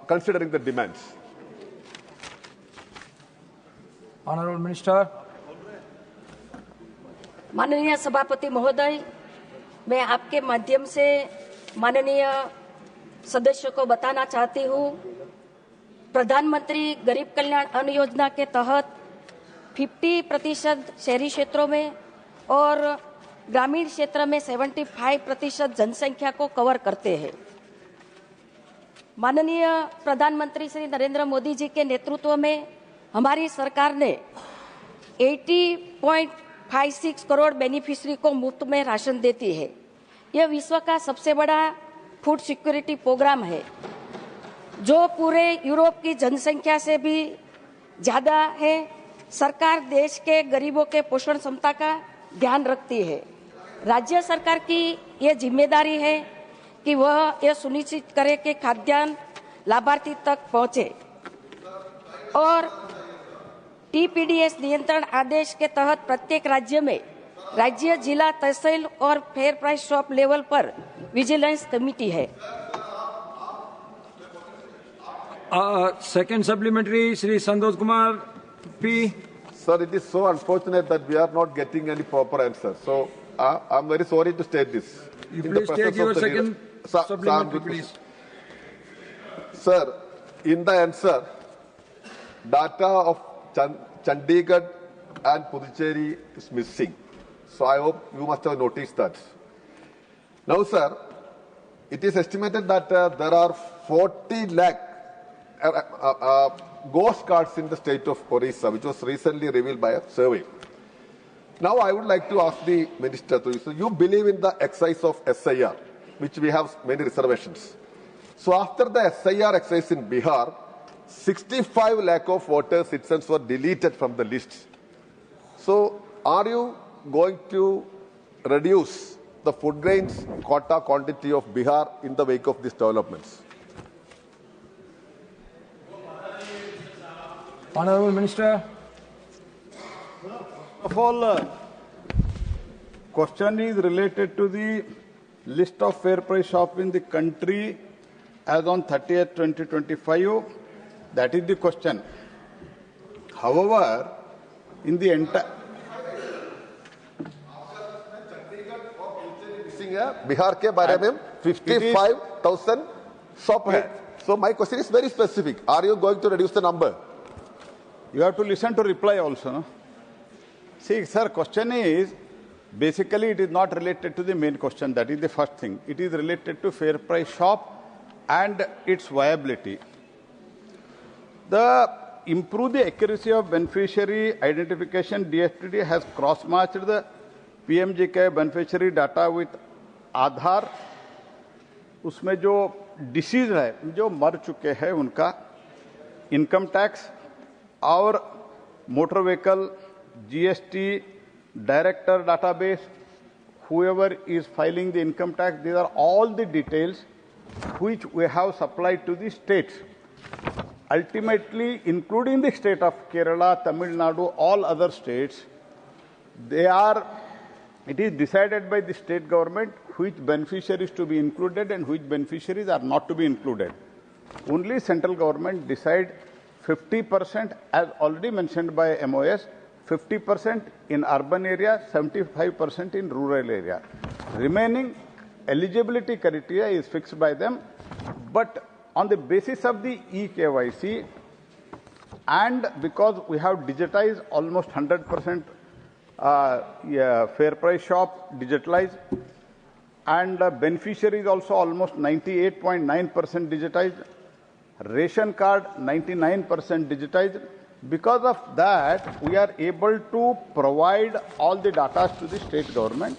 considering the demands? Honorable Minister. माननीय सभापति महोदय, मैं आपके माध्यम से माननीय सदस्यों को बताना चाहती हूँ, प्रधानमंत्री गरीब कल्याण अन्न योजना के तहत 50% शहरी क्षेत्रों में और ग्रामीण क्षेत्र में 75% जनसंख्या को कवर करते हैं. माननीय प्रधानमंत्री श्री नरेंद्र मोदी जी के नेतृत्व में हमारी सरकार ने 80.56 करोड़ बेनिफिशियरी को मुफ्त में राशन देती है. यह विश्व का सबसे बड़ा फूड सिक्योरिटी प्रोग्राम है, जो पूरे यूरोप की जनसंख्या से भी ज्यादा है. सरकार देश के गरीबों के पोषण क्षमता का ध्यान रखती है. राज्य सरकार की यह जिम्मेदारी है कि वह यह सुनिश्चित करे कि खाद्यान्न लाभार्थी तक पहुंचे और टीपीडीएस नियंत्रण आदेश के तहत प्रत्येक राज्य में राज्य, जिला, तहसील और फेयर प्राइस शॉप लेवल पर विजिलेंस कमेटी है. Second supplementary, Sri Santosh Kumar P. Sir, it is so unfortunate that we are not getting any proper answer. So, I'm very sorry to state this. You please take your second supplementary, please. Sir, in the answer, data of Chandigarh and Puducherry is missing. So I hope you must have noticed that. Now, sir, it is estimated that there are 40 lakh ghost cards in the state of Orissa, which was recently revealed by a survey. Now, I would like to ask the minister, so you believe in the exercise of SIR, which we have many reservations. So after the SIR exercise in Bihar, 65 lakh of voter citizens were deleted from the list. So are you going to reduce the food grains quota quantity of Bihar in the wake of these developments? Honorable Minister. Of all, question is related to the list of fair price shop in the country as on 30th 2025. That is the question. However, in the entire Bihar के बारे में 55,000 shop है. So my question is very specific. Are you going to reduce the number? You have to listen to reply also. No? See, sir, question is, basically it is not related to the main question. That is the first thing. It is related to fair price shop and its viability. The improve the accuracy of beneficiary identification, DSTD has cross-matched the PMJK beneficiary data with Aadhaar. उसमें जो disease है, जो मर चुके हैं उनका income tax और motor vehicle, GST, director database whoever is filing the income tax, these are all the details which we have supplied to the states. Ultimately, including the state of Kerala, Tamil Nadu, all other states, it is decided by the state government which beneficiaries to be included and which beneficiaries are not to be included. Only central government decide 50%, as already mentioned by MOS, 50% in urban area, 75% in rural area. Remaining eligibility criteria is fixed by them, but on the basis of the eKYC, and because we have digitized almost 100% fair price shop digitalized, and beneficiaries also almost 98.9% digitized, ration card 99% digitized. Because of that, we are able to provide all the data to the state government.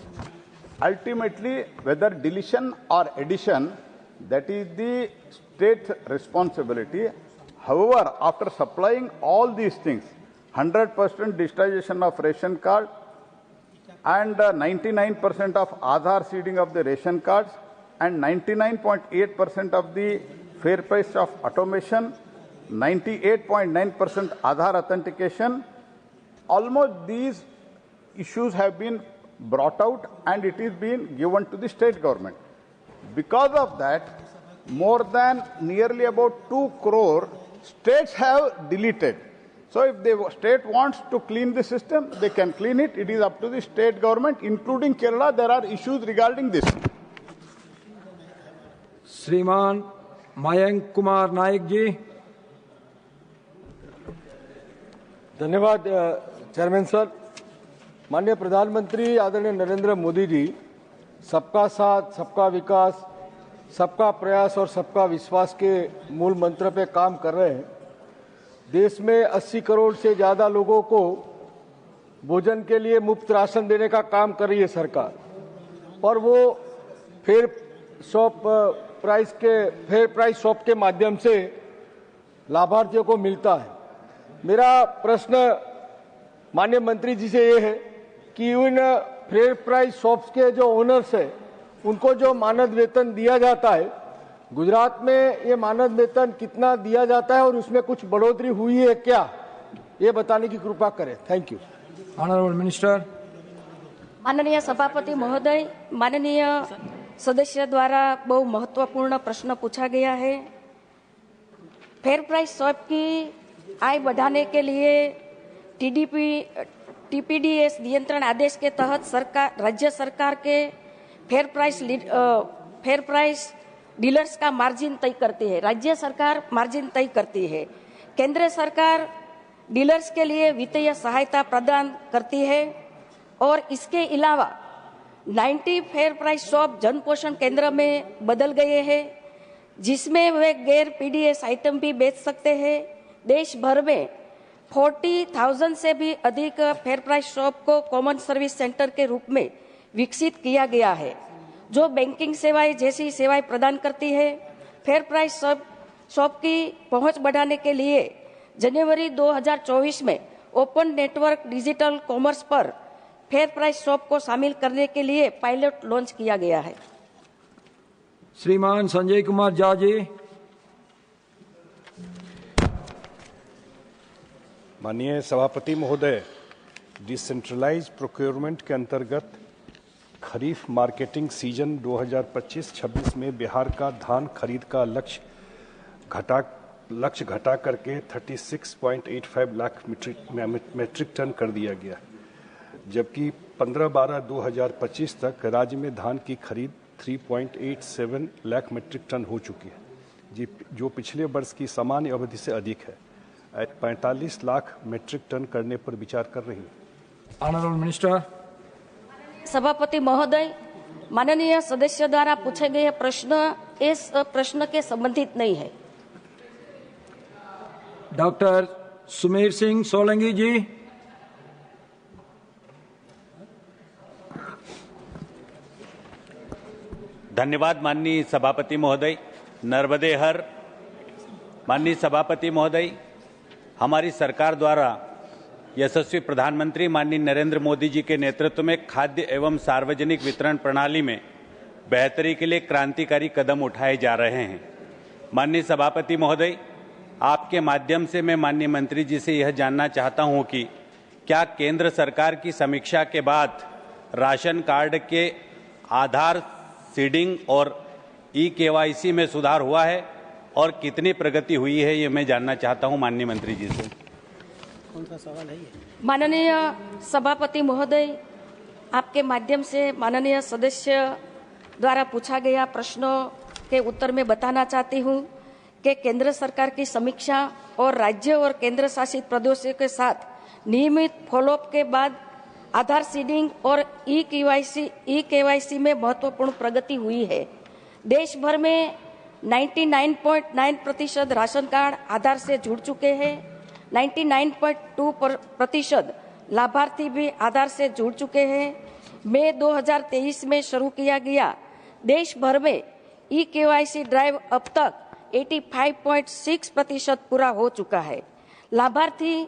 Ultimately, whether deletion or addition, that is the state responsibility. However, after supplying all these things, 100% digitization of ration card and 99% of Aadhaar seeding of the ration cards and 99.8% of the fair price of automation, 98.9% Aadhaar authentication, almost these issues have been brought out and it is being given to the state government. Because of that, more than nearly about 2 crore states have deleted. So if the state wants to clean the system, they can clean it. It is up to the state government, including Kerala. There are issues regarding this. श्रीमान मयंक कुमार नायक जी। धन्यवाद chairman sir. माननीय प्रधानमंत्री आदरणीय नरेंद्र मोदी जी सबका साथ, सबका विकास, सबका प्रयास और सबका विश्वास के मूल मंत्र पे काम कर रहे हैं। देश में 80 करोड़ से ज़्यादा लोगों को भोजन के लिए मुफ्त राशन देने का काम कर रही है सरकार, और वो फेयर प्राइस शॉप के माध्यम से लाभार्थियों को मिलता है। मेरा प्रश्न माननीय मंत्री जी से ये है कि इन फेयर प्राइस शॉप्स के जो ओनर्स है उनको जो मानद वेतन दिया जाता है, गुजरात में ये मानद वेतन कितना दिया जाता है और उसमें कुछ बढ़ोतरी हुई है क्या, ये बताने की कृपा करें। Thank you. Honourable minister. माननीय सभापति महोदय, माननीय सदस्य द्वारा बहुत महत्वपूर्ण प्रश्न पूछा गया है। फेयर प्राइस शॉप की आय बढ़ाने के लिए टीपीडीएस नियंत्रण आदेश के तहत राज्य सरकार के फेयर प्राइस डीलर्स का मार्जिन तय करती है। राज्य सरकार मार्जिन तय करती है। केंद्र सरकार डीलर्स के लिए वित्तीय सहायता प्रदान करती है और इसके अलावा 90 फेयर प्राइस शॉप जन पोषण केंद्र में बदल गए हैं, जिसमें वे गैर पीडीएस आइटम भी बेच सकते हैं। देश भर में 40,000 से भी अधिक फेयर प्राइस शॉप को कॉमन सर्विस सेंटर के रूप में विकसित किया गया है, जो बैंकिंग सेवाएं जैसी सेवाएं प्रदान करती है। फेयर प्राइस शॉप की पहुंच बढ़ाने के लिए जनवरी 2024 में ओपन नेटवर्क डिजिटल कॉमर्स पर फेयर प्राइस शॉप को शामिल करने के लिए पायलट लॉन्च किया गया है। श्रीमान संजय कुमार झा जी। माननीय सभापति महोदय, डिसेंट्रलाइज्ड प्रोक्योरमेंट के अंतर्गत खरीफ मार्केटिंग सीजन 2025-26 में बिहार का धान खरीद का लक्ष्य घटा करके 36.85 लाख मीट्रिक टन कर दिया गया, जबकि 15/12/2025 तक राज्य में धान की खरीद 3.87 लाख मीट्रिक टन हो चुकी है, जो पिछले वर्ष की सामान्य अवधि से अधिक है। 45 लाख मीट्रिक टन करने पर विचार कर रही है। Honourable minister. सभापति महोदय, माननीय सदस्य द्वारा पूछे गए प्रश्न इस प्रश्न के संबंधित नहीं है। डॉक्टर सुमेर सिंह सोलंकी जी। धन्यवाद माननीय सभापति महोदय। नर्मदे हर। माननीय सभापति महोदय, हमारी सरकार द्वारा यशस्वी प्रधानमंत्री माननीय नरेंद्र मोदी जी के नेतृत्व में खाद्य एवं सार्वजनिक वितरण प्रणाली में बेहतरी के लिए क्रांतिकारी कदम उठाए जा रहे हैं। माननीय सभापति महोदय, आपके माध्यम से मैं माननीय मंत्री जी से यह जानना चाहता हूं कि क्या केंद्र सरकार की समीक्षा के बाद राशन कार्ड के आधार सीडिंग और ई-KYC में सुधार हुआ है और कितनी प्रगति हुई है, ये मैं जानना चाहता हूं माननीय मंत्री जी से। कौन सा सवाल है ये? माननीय सभापति महोदय, आपके माध्यम से माननीय सदस्य द्वारा पूछा गया प्रश्नों के उत्तर में बताना चाहती हूं कि केंद्र सरकार की समीक्षा और राज्य और केंद्र शासित प्रदेशों के साथ नियमित फॉलोअप के बाद आधार सीडिंग और ई-KYC में महत्वपूर्ण प्रगति हुई है। देश भर में 99.9% राशन कार्ड आधार से जुड़ चुके हैं। 99.2% लाभार्थी भी आधार से जुड़ चुके हैं। मई 2023 में शुरू किया गया देश भर में ई-KYC ड्राइव अब तक 85.6% पूरा हो चुका है। लाभार्थी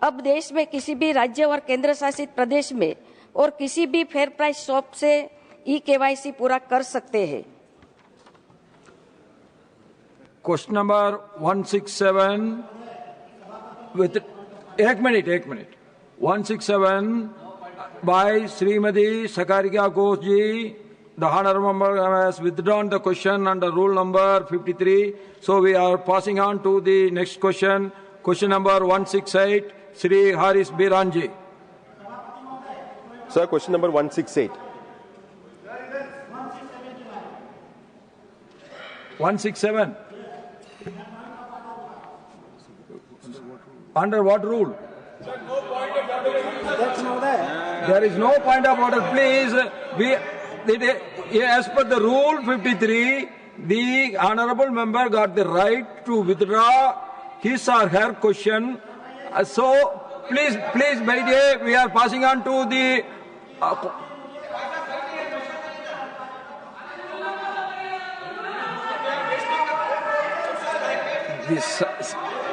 अब देश में किसी भी राज्य और केंद्र शासित प्रदेश में और किसी भी फेयर प्राइस शॉप से ई-KYC पूरा कर सकते हैं। Question number 167 with 1 minute 167 by Srimati Sakarika Ghosh ji. The honourable member has withdrawn the question under rule number 53. So we are passing on to the next question. Question number 168, Sri Haris Biranji. Sir, question number 168. 167. Under what rule? There is no point of order. Please, as per the rule 53, the honourable member got the right to withdraw his or her question. So, please, my dear, we are passing on to the.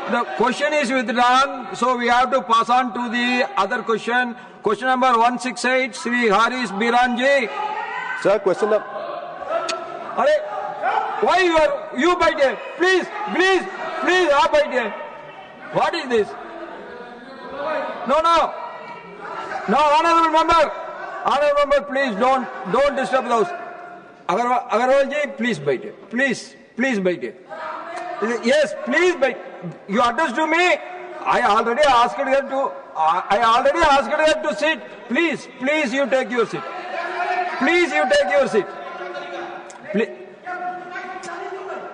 The question is withdrawn, so we have to pass on to the other question. Question number 168, Sri Haris Biranji. Sir, question number. Why you by there? Please, up by there. What is this? No, honourable member, please don't disturb those. Agarwal ji, please by there. Please by there. Yes, please, but you understood me. I already asked her to sit. Please, you take your seat. Please, you take your seat.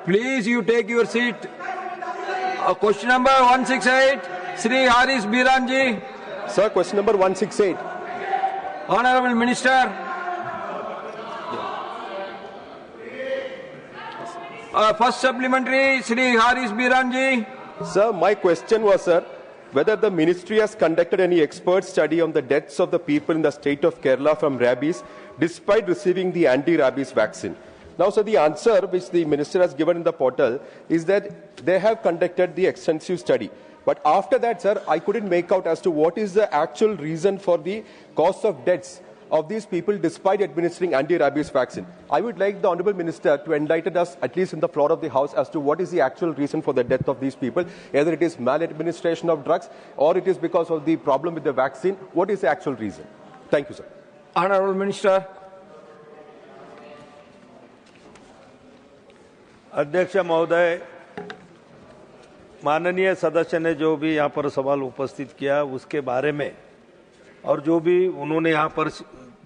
Please, you take your seat. Question number 168, Sri Haris Biranji. Sir, question number 168. Honourable Minister. First supplementary, Sri Haris Biranji. Sir, my question was, sir, whether the ministry has conducted any expert study on the deaths of the people in the state of Kerala from rabies despite receiving the anti-rabies vaccine. Now, sir, the answer which the minister has given in the portal is that they have conducted the extensive study. But after that, sir, I couldn't make out as to what is the actual reason for the cause of deaths of these people despite administering anti-rabies vaccine. I would like the Honourable Minister to enlighten us, at least in the floor of the House, as to what is the actual reason for the death of these people, either it is maladministration of drugs or it is because of the problem with the vaccine. What is the actual reason? Thank you, sir. Honourable Minister. अध्यक्ष महोदय, माननीय सदस्य ने जो भी यहाँ पर सवाल उपस्थित किया उसके बारे में और जो भी उन्होंने यहाँ पर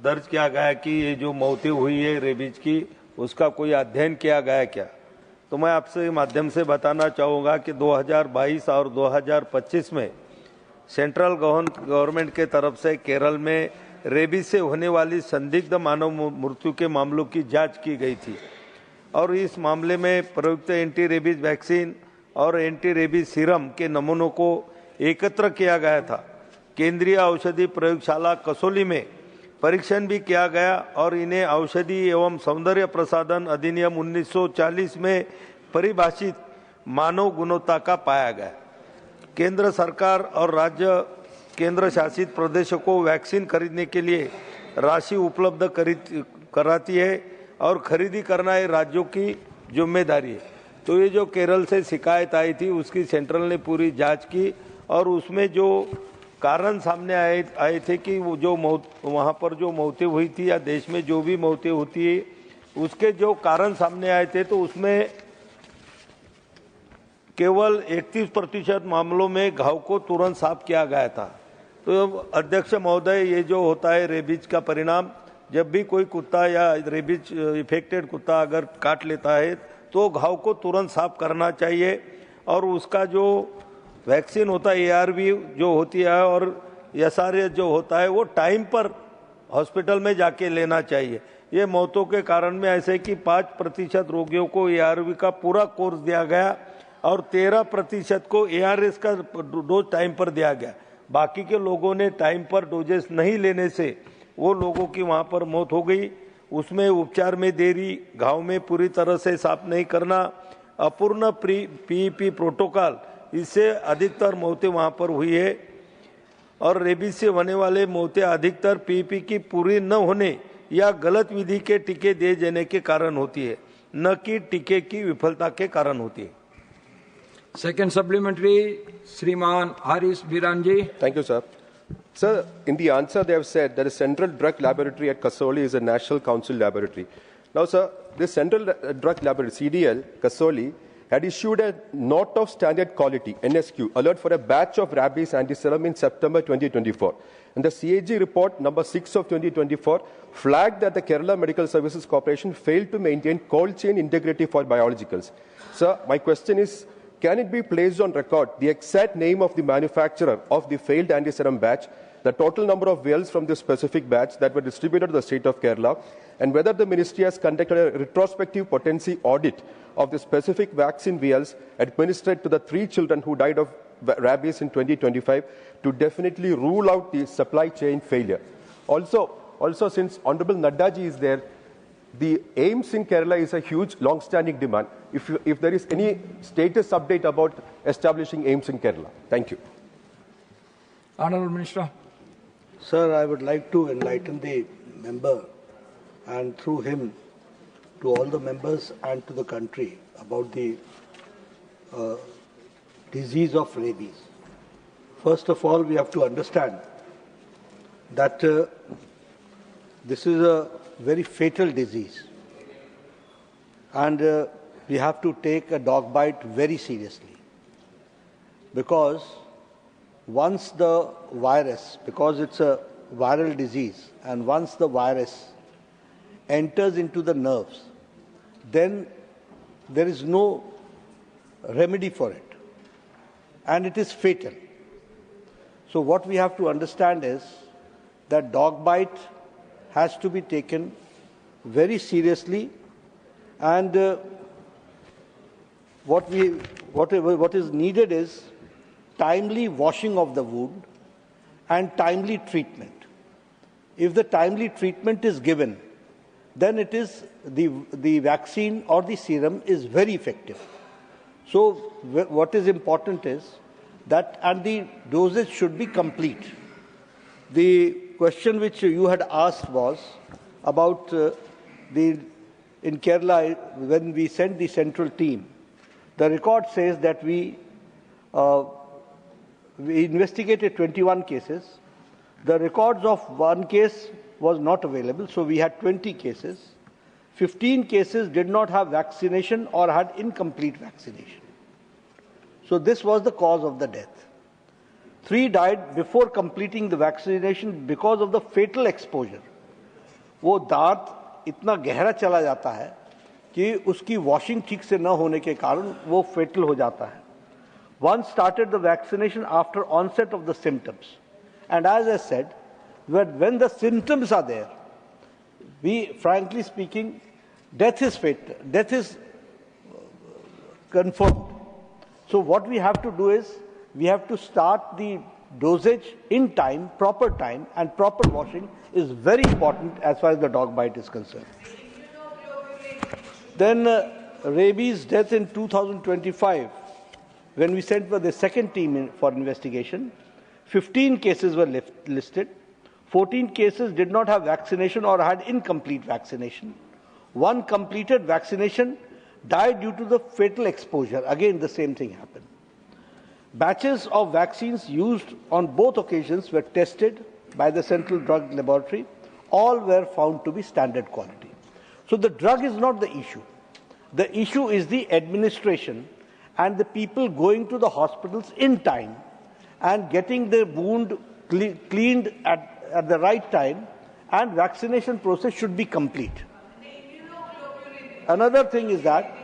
दर्ज किया गया कि ये जो मौतें हुई है रेबीज की, उसका कोई अध्ययन किया गया क्या, तो मैं आपसे माध्यम से बताना चाहूँगा कि 2022 और 2025 में सेंट्रल गवर्नमेंट के तरफ से केरल में रेबीज से होने वाली संदिग्ध मानव मृत्यु के मामलों की जांच की गई थी और इस मामले में प्रयुक्त एंटी रेबीज वैक्सीन और एंटी रेबीज सीरम के नमूनों को एकत्र किया गया था। केंद्रीय औषधि प्रयोगशाला कसौली में परीक्षण भी किया गया और इन्हें औषधि एवं सौंदर्य प्रसाधन अधिनियम 1940 में परिभाषित मानव गुणवत्ता का पाया गया। केंद्र सरकार और राज्य केंद्र शासित प्रदेशों को वैक्सीन खरीदने के लिए राशि उपलब्ध कराती है और खरीदी करना ये राज्यों की जिम्मेदारी है। तो ये जो केरल से शिकायत आई थी उसकी सेंट्रल ने पूरी जांच की और उसमें जो कारण सामने आए थे कि वो जो वहाँ पर जो मौतें हुई थी या देश में जो भी मौतें होती है उसके जो कारण सामने आए थे तो उसमें केवल 31% मामलों में घाव को तुरंत साफ किया गया था। तो अध्यक्ष महोदय, ये जो होता है रेबीज का परिणाम, जब भी कोई कुत्ता या रेबीज इफेक्टेड कुत्ता अगर काट लेता है तो घाव को तुरंत साफ करना चाहिए और उसका जो वैक्सीन होता है ARV जो होती है और SRS जो होता है वो टाइम पर हॉस्पिटल में जाके लेना चाहिए। ये मौतों के कारण में ऐसे कि 5% रोगियों को ARV का पूरा कोर्स दिया गया और 13% को ARS का डोज टाइम पर दिया गया। बाकी के लोगों ने टाइम पर डोजेस नहीं लेने से वो लोगों की वहाँ पर मौत हो गई। उसमें उपचार में देरी, घाव में पूरी तरह से साफ नहीं करना, अपूर्ण PEP प्रोटोकॉल, इससे अधिकतर मौतें वहाँ पर हुई है। और रेबीज से होने वाले मौतें अधिकतर PEP की पूरी न होने या गलत विधि के टीके दिए जाने के कारण होती है, न कि टीके की विफलता के कारण होती है। Second supplementary, Sriman Haris Biranji. Thank you, sir. Sir, in the answer they have said that the Central Drug Laboratory at Kasoli is a National Council laboratory. Now, sir, this Central Drug Laboratory, CDL, Kasoli, had issued a Note of Standard Quality, NSQ, alert for a batch of rabies antiserum in September 2024. And the CAG report number 6 of 2024 flagged that the Kerala Medical Services Corporation failed to maintain cold chain integrity for biologicals. Sir, my question is, can it be placed on record the exact name of the manufacturer of the failed antiserum batch, the total number of vials from this specific batch that were distributed to the state of Kerala, and whether the ministry has conducted a retrospective potency audit of the specific vaccine vials administered to the 3 children who died of rabies in 2025 to definitely rule out the supply chain failure? Also since Honorable Nadda ji is there, the AIMS in Kerala is a huge long-standing demand. If there is any status update about establishing AIMS in Kerala. Thank you. Honorable Minister. Sir, I would like to enlighten the member and through him to all the members and to the country about the disease of rabies. First of all, we have to understand that this is a very fatal disease and we have to take a dog bite very seriously, because once the virus, because it's a viral disease, and once the virus enters into the nerves, then there is no remedy for it and it is fatal. So what we have to understand is that dog bite has to be taken very seriously, and what is needed is timely washing of the wound and timely treatment. If the timely treatment is given, then it is the vaccine or the serum is very effective. So what is important is that, and the dosage should be complete. The question which you had asked was about in Kerala, when we sent the central team, the record says that we investigated 21 cases. The records of one case was not available, so we had 20 cases. 15 cases did not have vaccination or had incomplete vaccination. So this was the cause of the death. 3 died before completing the vaccination because of the fatal exposure. वो दांत इतना गहरा चला जाता है कि उसकी washing ठीक से न होने के कारण वो फेटल हो जाता है. One started the vaccination after onset of the symptoms. And as I said, when the symptoms are there, frankly speaking, death is fatal, death is confirmed. So what we have to do is, we have to start the dosage in time, and proper washing is very important as far as the dog bite is concerned. Then rabies death in 2025, when we sent for the second team for investigation, 15 cases were listed. 14 cases did not have vaccination or had incomplete vaccination. 1 completed vaccination died due to the fatal exposure. Again, the same thing happened. Batches of vaccines used on both occasions were tested by the Central Drug Laboratory. All were found to be standard quality. So the drug is not the issue. The issue is the administration and the people going to the hospitals in time and getting the wound cleaned at the right time, and vaccination process should be complete. Another thing is that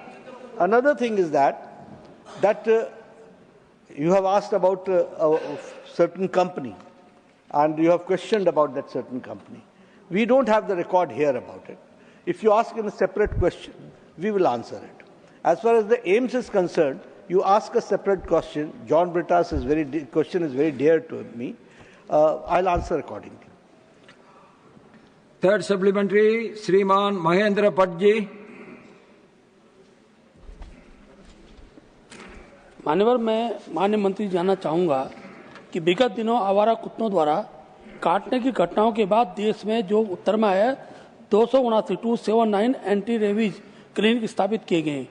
you have asked about a certain company, and you have questioned about that certain company. We don't have the record here about it. If you ask in a separate question, we will answer it. As far as the AIIMS is concerned, you ask a separate question. John Britta's question is very dear to me. I'll answer accordingly. Third supplementary, Sriman Mahendra Patji. मान्यवर, मैं माननीय मंत्री जानना चाहूँगा कि विगत दिनों आवारा कुत्तों द्वारा काटने की घटनाओं के बाद देश में जो उत्तर में आया 279 एंटी रेबीज क्लिनिक स्थापित किए गए हैं।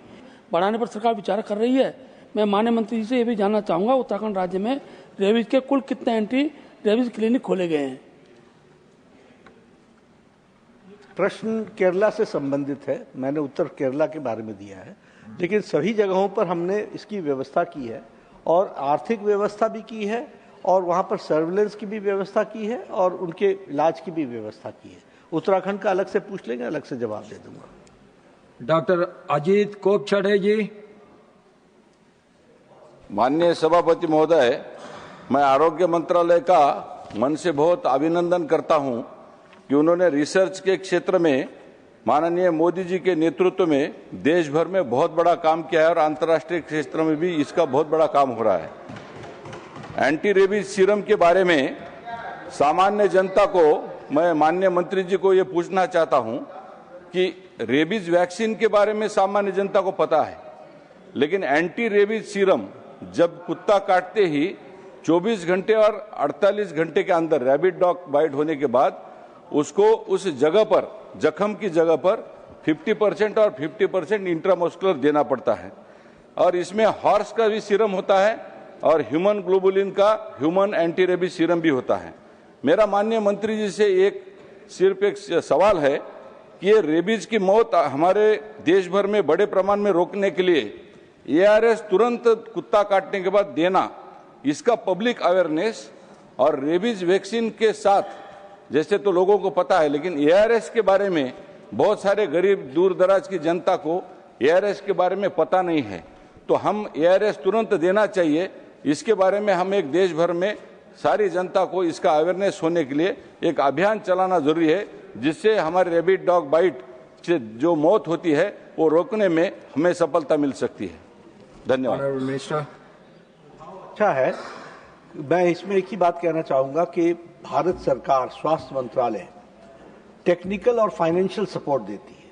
बढ़ाने पर सरकार विचार कर रही है। मैं माननीय मंत्री जी से ये भी जानना चाहूँगा, उत्तराखंड राज्य में रेबीज के कुल कितने एंटी रेबीज क्लिनिक खोले गए हैं? प्रश्न केरला से संबंधित है। मैंने उत्तर केरला के बारे में दिया है, लेकिन सभी जगहों पर हमने इसकी व्यवस्था की है और आर्थिक व्यवस्था भी की है और वहां पर सर्विलेंस की भी व्यवस्था की है और उनके इलाज की भी व्यवस्था की है। उत्तराखंड का अलग से पूछ लेंगे, अलग से जवाब दे दूंगा। डॉक्टर अजीत कोपछड़े जी। माननीय सभापति महोदय, मैं आरोग्य मंत्रालय का मन से बहुत अभिनंदन करता हूं कि उन्होंने रिसर्च के क्षेत्र में माननीय मोदी जी के नेतृत्व में देश भर में बहुत बड़ा काम किया है और अंतर्राष्ट्रीय क्षेत्र में भी इसका बहुत बड़ा काम हो रहा है। एंटी रेबीज सीरम के बारे में सामान्य जनता को मैं माननीय मंत्री जी को ये पूछना चाहता हूं कि रेबीज वैक्सीन के बारे में सामान्य जनता को पता है, लेकिन एंटी रेबीज सीरम जब कुत्ता काटते ही 24 घंटे और 48 घंटे के अंदर रैबिट डॉग बाइट होने के बाद उसको उस जगह पर, जख्म की जगह पर 50% और 50% इंट्रामस्कुलर देना पड़ता है और इसमें हॉर्स का भी सीरम होता है और ह्यूमन ग्लोबुलिन का ह्यूमन एंटी रेबीज सीरम भी होता है। मेरा माननीय मंत्री जी से सिर्फ एक सवाल है कि ये रेबीज की मौत हमारे देश भर में बड़े प्रमाण में रोकने के लिए ARS तुरंत कुत्ता काटने के बाद देना, इसका पब्लिक अवेयरनेस और रेबीज वैक्सीन के साथ, जैसे तो लोगों को पता है, लेकिन ARS के बारे में बहुत सारे गरीब दूर दराज की जनता को ARS के बारे में पता नहीं है, तो हम ARS तुरंत देना चाहिए। इसके बारे में हम एक देश भर में सारी जनता को इसका अवेयरनेस होने के लिए एक अभियान चलाना जरूरी है, जिससे हमारे रैबिट डॉग बाइट से जो मौत होती है वो रोकने में हमें सफलता मिल सकती है। धन्यवाद। अच्छा है, मैं इसमें एक ही बात कहना चाहूंगा कि भारत सरकार स्वास्थ्य मंत्रालय टेक्निकल और फाइनेंशियल सपोर्ट देती है,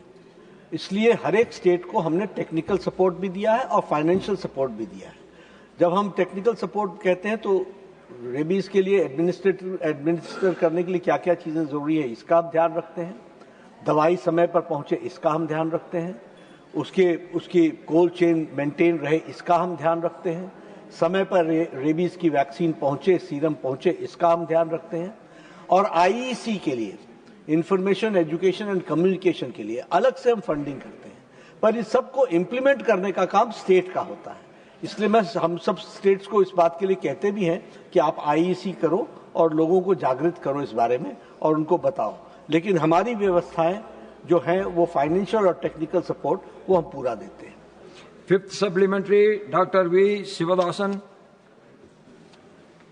इसलिए हर एक स्टेट को हमने टेक्निकल सपोर्ट भी दिया है और फाइनेंशियल सपोर्ट भी दिया है। जब हम टेक्निकल सपोर्ट कहते हैं तो रेबीज के लिए एडमिनिस्टर करने के लिए क्या क्या चीजें जरूरी है इसका हम ध्यान रखते हैं, दवाई समय पर पहुंचे इसका हम ध्यान रखते हैं, उसकी कोल्ड चेन मेंटेन रहे इसका हम ध्यान रखते हैं, समय पर रेबीज की वैक्सीन पहुंचे, सीरम पहुंचे इसका हम ध्यान रखते हैं, और IEC के लिए इंफॉर्मेशन एजुकेशन एंड कम्युनिकेशन के लिए अलग से हम फंडिंग करते हैं, पर इस सबको इम्प्लीमेंट करने का काम स्टेट का होता है। इसलिए हम सब स्टेट्स को इस बात के लिए कहते भी हैं कि आप IEC करो और लोगों को जागृत करो इस बारे में और उनको बताओ, लेकिन हमारी व्यवस्थाएं जो हैं वो फाइनेंशियल और टेक्निकल सपोर्ट वो हम पूरा देते हैं। Fifth supplementary, Dr. V. Sivadasan.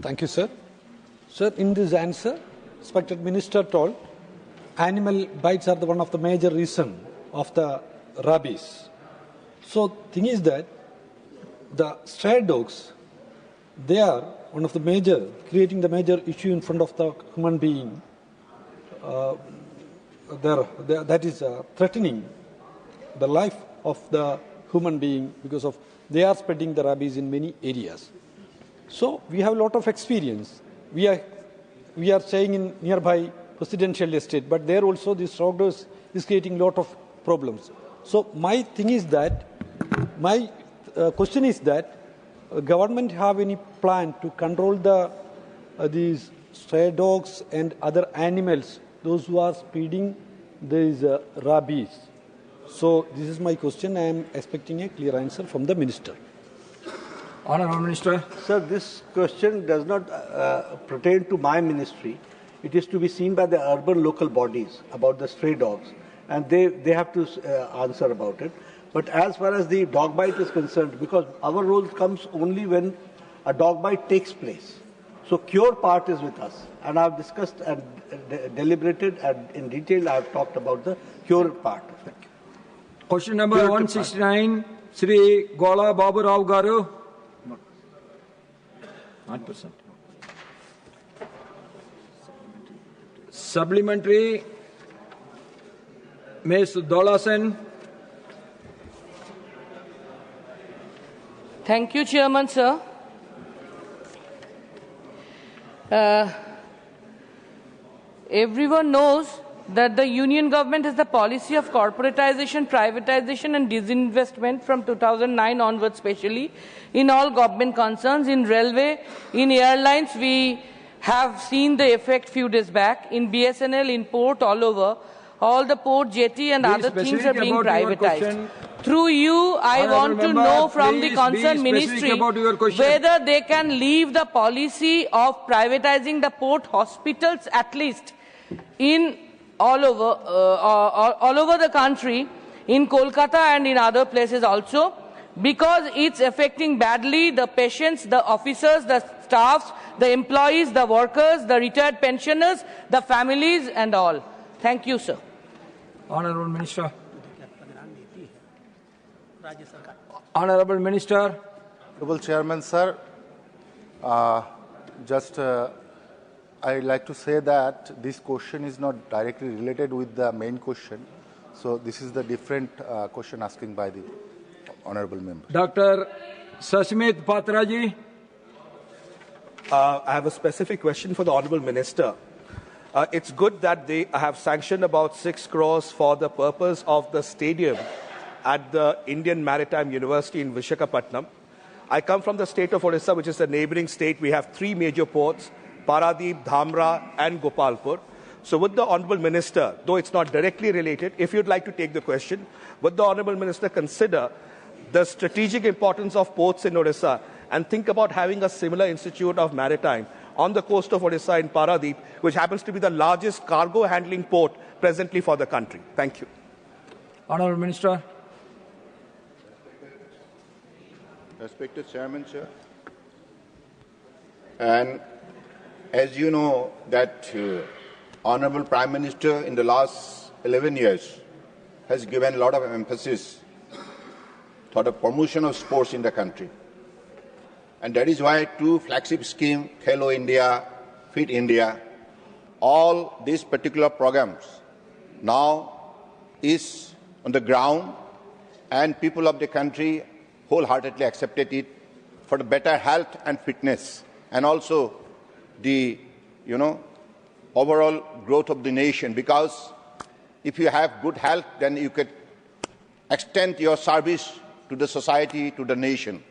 Thank you, sir. Sir, in this answer, respected minister told animal bites are one of the major reason of the rabies. So, thing is that the stray dogs, they are one of the major, creating the major issue in front of the human being. That is threatening the life of the human being because of they are spreading the rabies in many areas. So we have a lot of experience we are staying in nearby presidential estate, but there also this road is creating a lot of problems. So my thing is that, my question is that, government have any plan to control these stray dogs and other animals, those who are spreading these rabies? So this is my question. I am expecting a clear answer from the Minister. Honourable Minister. Sir, this question does not pertain to my ministry. It is to be seen by the urban local bodies about the stray dogs, and they have to answer about it. But as far as the dog bite is concerned, because our role comes only when a dog bite takes place. So cure part is with us, and I have discussed and deliberated and in detail I have talked about the cure part. Thank you. Question number 169, Sri Gola Babu Rao Garu. 9%. Supplementary, Ms. Dolasen. Thank you, Chairman, sir. Everyone knows that the Union government has the policy of corporatization, privatization and disinvestment from 2009 onwards, especially in all government concerns. In railway, in airlines, we have seen the effect few days back. In BSNL, in port, all over, all the port, jetty and other things are being privatized. Through you, I want to know from the concerned ministry whether they can leave the policy of privatizing the port hospitals at least in all over the country, in Kolkata and in other places also, because it's affecting badly the patients, the officers, the staffs, the employees, the workers, the retired pensioners, the families and all. Thank you, sir. Honourable Minister. Honourable Minister. Honourable Chairman, sir, I'd like to say that this question is not directly related with the main question. So this is the different question asking by the Honourable Member. Dr. Sashmit Patraji. I have a specific question for the Honourable Minister. It's good that they have sanctioned about 6 crores for the purpose of the stadium at the Indian Maritime University in Visakhapatnam. I come from the state of Odisha, which is a neighbouring state. We have 3 major ports, Paradip, Dhamra and Gopalpur. So would the Honourable Minister, though it's not directly related, if you'd like to take the question, would the Honourable Minister consider the strategic importance of ports in Odisha and think about having a similar institute of maritime on the coast of Odisha in Paradip, which happens to be the largest cargo handling port presently for the country? Thank you. Honourable Minister. Respected Chairman, sir. And as you know that Honourable Prime Minister in the last 11 years has given a lot of emphasis for the promotion of sports in the country. And that is why 2 flagship schemes, Khelo India, Fit India, all these particular programs now is on the ground, and people of the country wholeheartedly accepted it for the better health and fitness, and also the overall growth of the nation. Because if you have good health, then you could extend your service to the society, to the nation.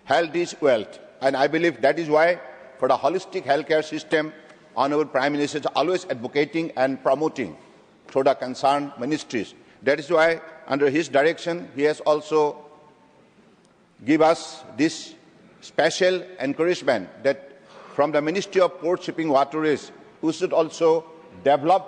Health is wealth, and I believe that is why for the holistic healthcare system, Honourable Prime Minister is always advocating and promoting through the concerned ministries. That is why under his direction he has also give us this special encouragement that from the Ministry of Port, Shipping, Waterways, we should also develop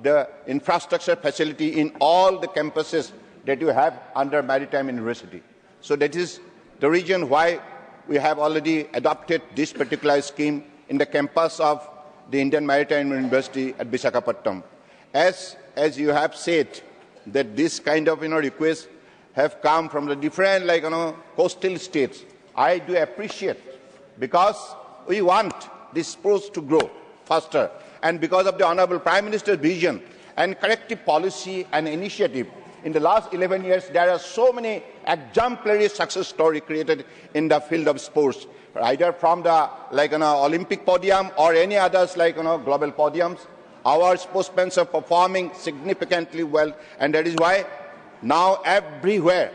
the infrastructure facility in all the campuses that you have under Maritime University. So that is the reason why we have already adopted this particular scheme in the campus of the Indian Maritime University at Visakhapatnam. As you have said that this kind of requests have come from the different coastal states. I do appreciate, because we want this sports to grow faster, and because of the Honourable Prime Minister's vision and corrective policy and initiative in the last 11 years, there are so many exemplary success stories created in the field of sports, either from the Olympic podium or any others global podiums. Our sportsmen are performing significantly well, and that is why now everywhere,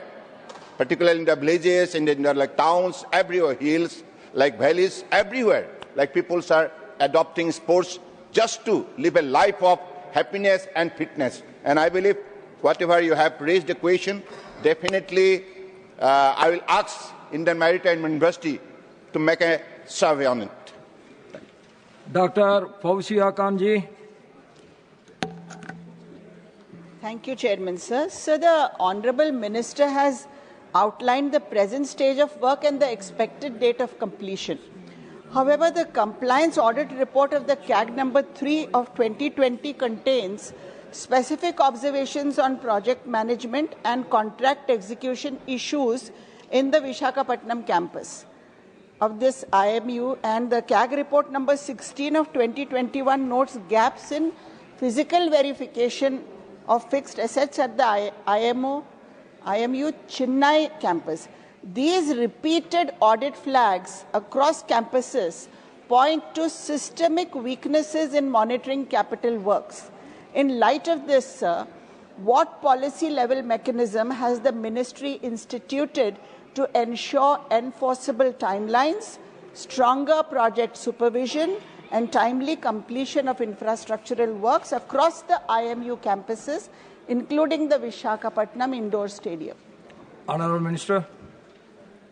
particularly in the villages, in the towns, everywhere, hills, valleys, everywhere, people are adopting sports just to live a life of happiness and fitness. And I believe whatever you have raised the question, definitely I will ask Indian Maritime University to make a survey on it. Dr. Fauziya Khanji. Thank you, Chairman, sir. So the Honourable Minister has outlined the present stage of work and the expected date of completion. However, the compliance audit report of the CAG number 3 of 2020 contains specific observations on project management and contract execution issues in the Visakhapatnam campus of this IMU, and the CAG report number 16 of 2021 notes gaps in physical verification of fixed assets at the IMU Chennai campus. These repeated audit flags across campuses point to systemic weaknesses in monitoring capital works. In light of this, sir, what policy level mechanism has the ministry instituted to ensure enforceable timelines, stronger project supervision, and timely completion of infrastructural works across the IMU campuses, including the Visakhapatnam Indoor Stadium? Honourable Minister.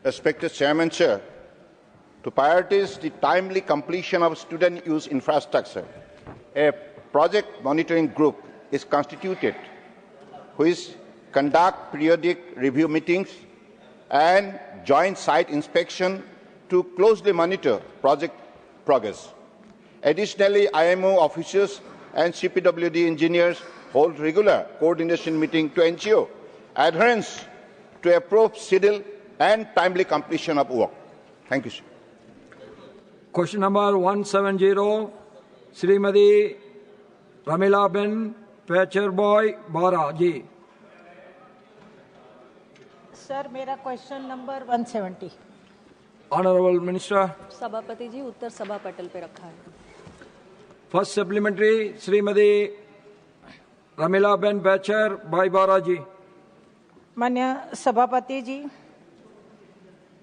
Respected Chairman, Sir, to prioritize the timely completion of student use infrastructure, a project monitoring group is constituted which conduct periodic review meetings and joint site inspection to closely monitor project progress. Additionally, IMO officers and CPWD engineers hold regular coordination meetings to ensure adherence to approved schedule and timely completion of work. Thank you, sir. Question number 170, Srimati Ramila Ben Pecherboy Bara ji. Sir मेरा question number 170. Honourable Minister. सभापति जी उत्तर सभा पटल पे रखा है. First supplementary, Srimati Ramila Ben Pecher Boy Bara ji. मान्य सभापति जी,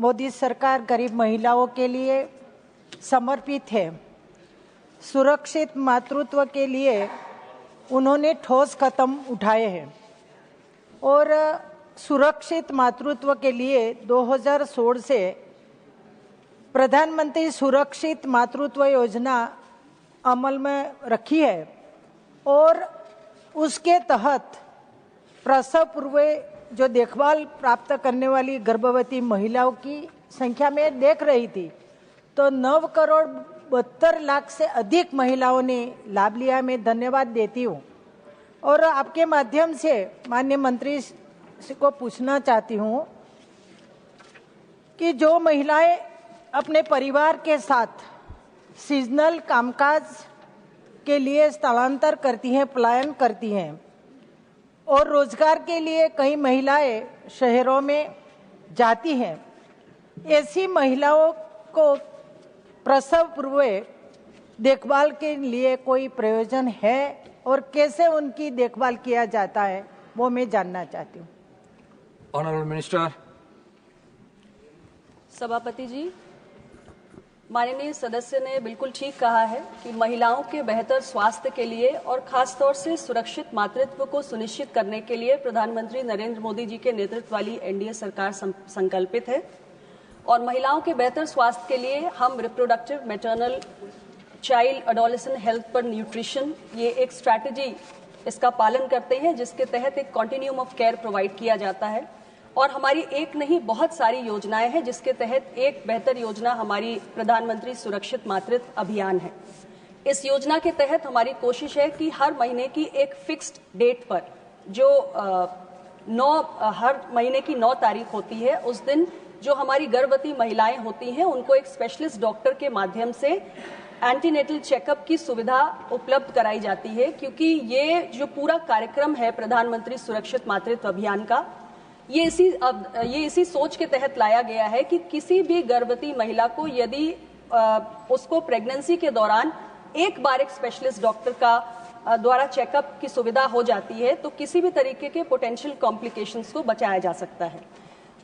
मोदी सरकार गरीब महिलाओं के लिए समर्पित है. सुरक्षित मातृत्व के लिए उन्होंने ठोस कदम उठाए हैं और सुरक्षित मातृत्व के लिए 2016 से प्रधानमंत्री सुरक्षित मातृत्व योजना अमल में रखी है और उसके तहत प्रसव पूर्व जो देखभाल प्राप्त करने वाली गर्भवती महिलाओं की संख्या में देख रही थी तो 9,72,00,000 से अधिक महिलाओं ने लाभ लिया. मैं धन्यवाद देती हूँ और आपके माध्यम से माननीय मंत्री को पूछना चाहती हूँ कि जो महिलाएं अपने परिवार के साथ सीजनल कामकाज के लिए स्थलांतर करती हैं, पलायन करती हैं और रोजगार के लिए कई महिलाएं शहरों में जाती हैं, ऐसी महिलाओं को प्रसव पूर्व देखभाल के लिए कोई प्रयोजन है और कैसे उनकी देखभाल किया जाता है वो मैं जानना चाहती हूँ. Honourable Minister. सभापति जी, माननीय सदस्य ने बिल्कुल ठीक कहा है कि महिलाओं के बेहतर स्वास्थ्य के लिए और खासतौर से सुरक्षित मातृत्व को सुनिश्चित करने के लिए प्रधानमंत्री नरेंद्र मोदी जी के नेतृत्व वाली एनडीए सरकार संकल्पित है और महिलाओं के बेहतर स्वास्थ्य के लिए हम reproductive, maternal, child adolescent health पर न्यूट्रिशन, ये एक स्ट्रैटेजी इसका पालन करते हैं जिसके तहत एक कॉन्टिन्यूम ऑफ केयर प्रोवाइड किया जाता है और हमारी एक नहीं बहुत सारी योजनाएं हैं जिसके तहत एक बेहतर योजना हमारी प्रधानमंत्री सुरक्षित मातृत्व अभियान है. इस योजना के तहत हमारी कोशिश है कि हर महीने की एक फिक्स्ड डेट पर जो हर महीने की 9 तारीख होती है उस दिन जो हमारी गर्भवती महिलाएं होती हैं उनको एक स्पेशलिस्ट डॉक्टर के माध्यम से एंटीनेटल चेकअप की सुविधा उपलब्ध कराई जाती है, क्योंकि ये जो पूरा कार्यक्रम है प्रधानमंत्री सुरक्षित मातृत्व अभियान का, ये इसी सोच के तहत लाया गया है कि किसी भी गर्भवती महिला को यदि उसको प्रेगनेंसी के दौरान एक बार एक स्पेशलिस्ट डॉक्टर का द्वारा चेकअप की सुविधा हो जाती है तो किसी भी तरीके के पोटेंशियल कॉम्प्लिकेशंस को बचाया जा सकता है।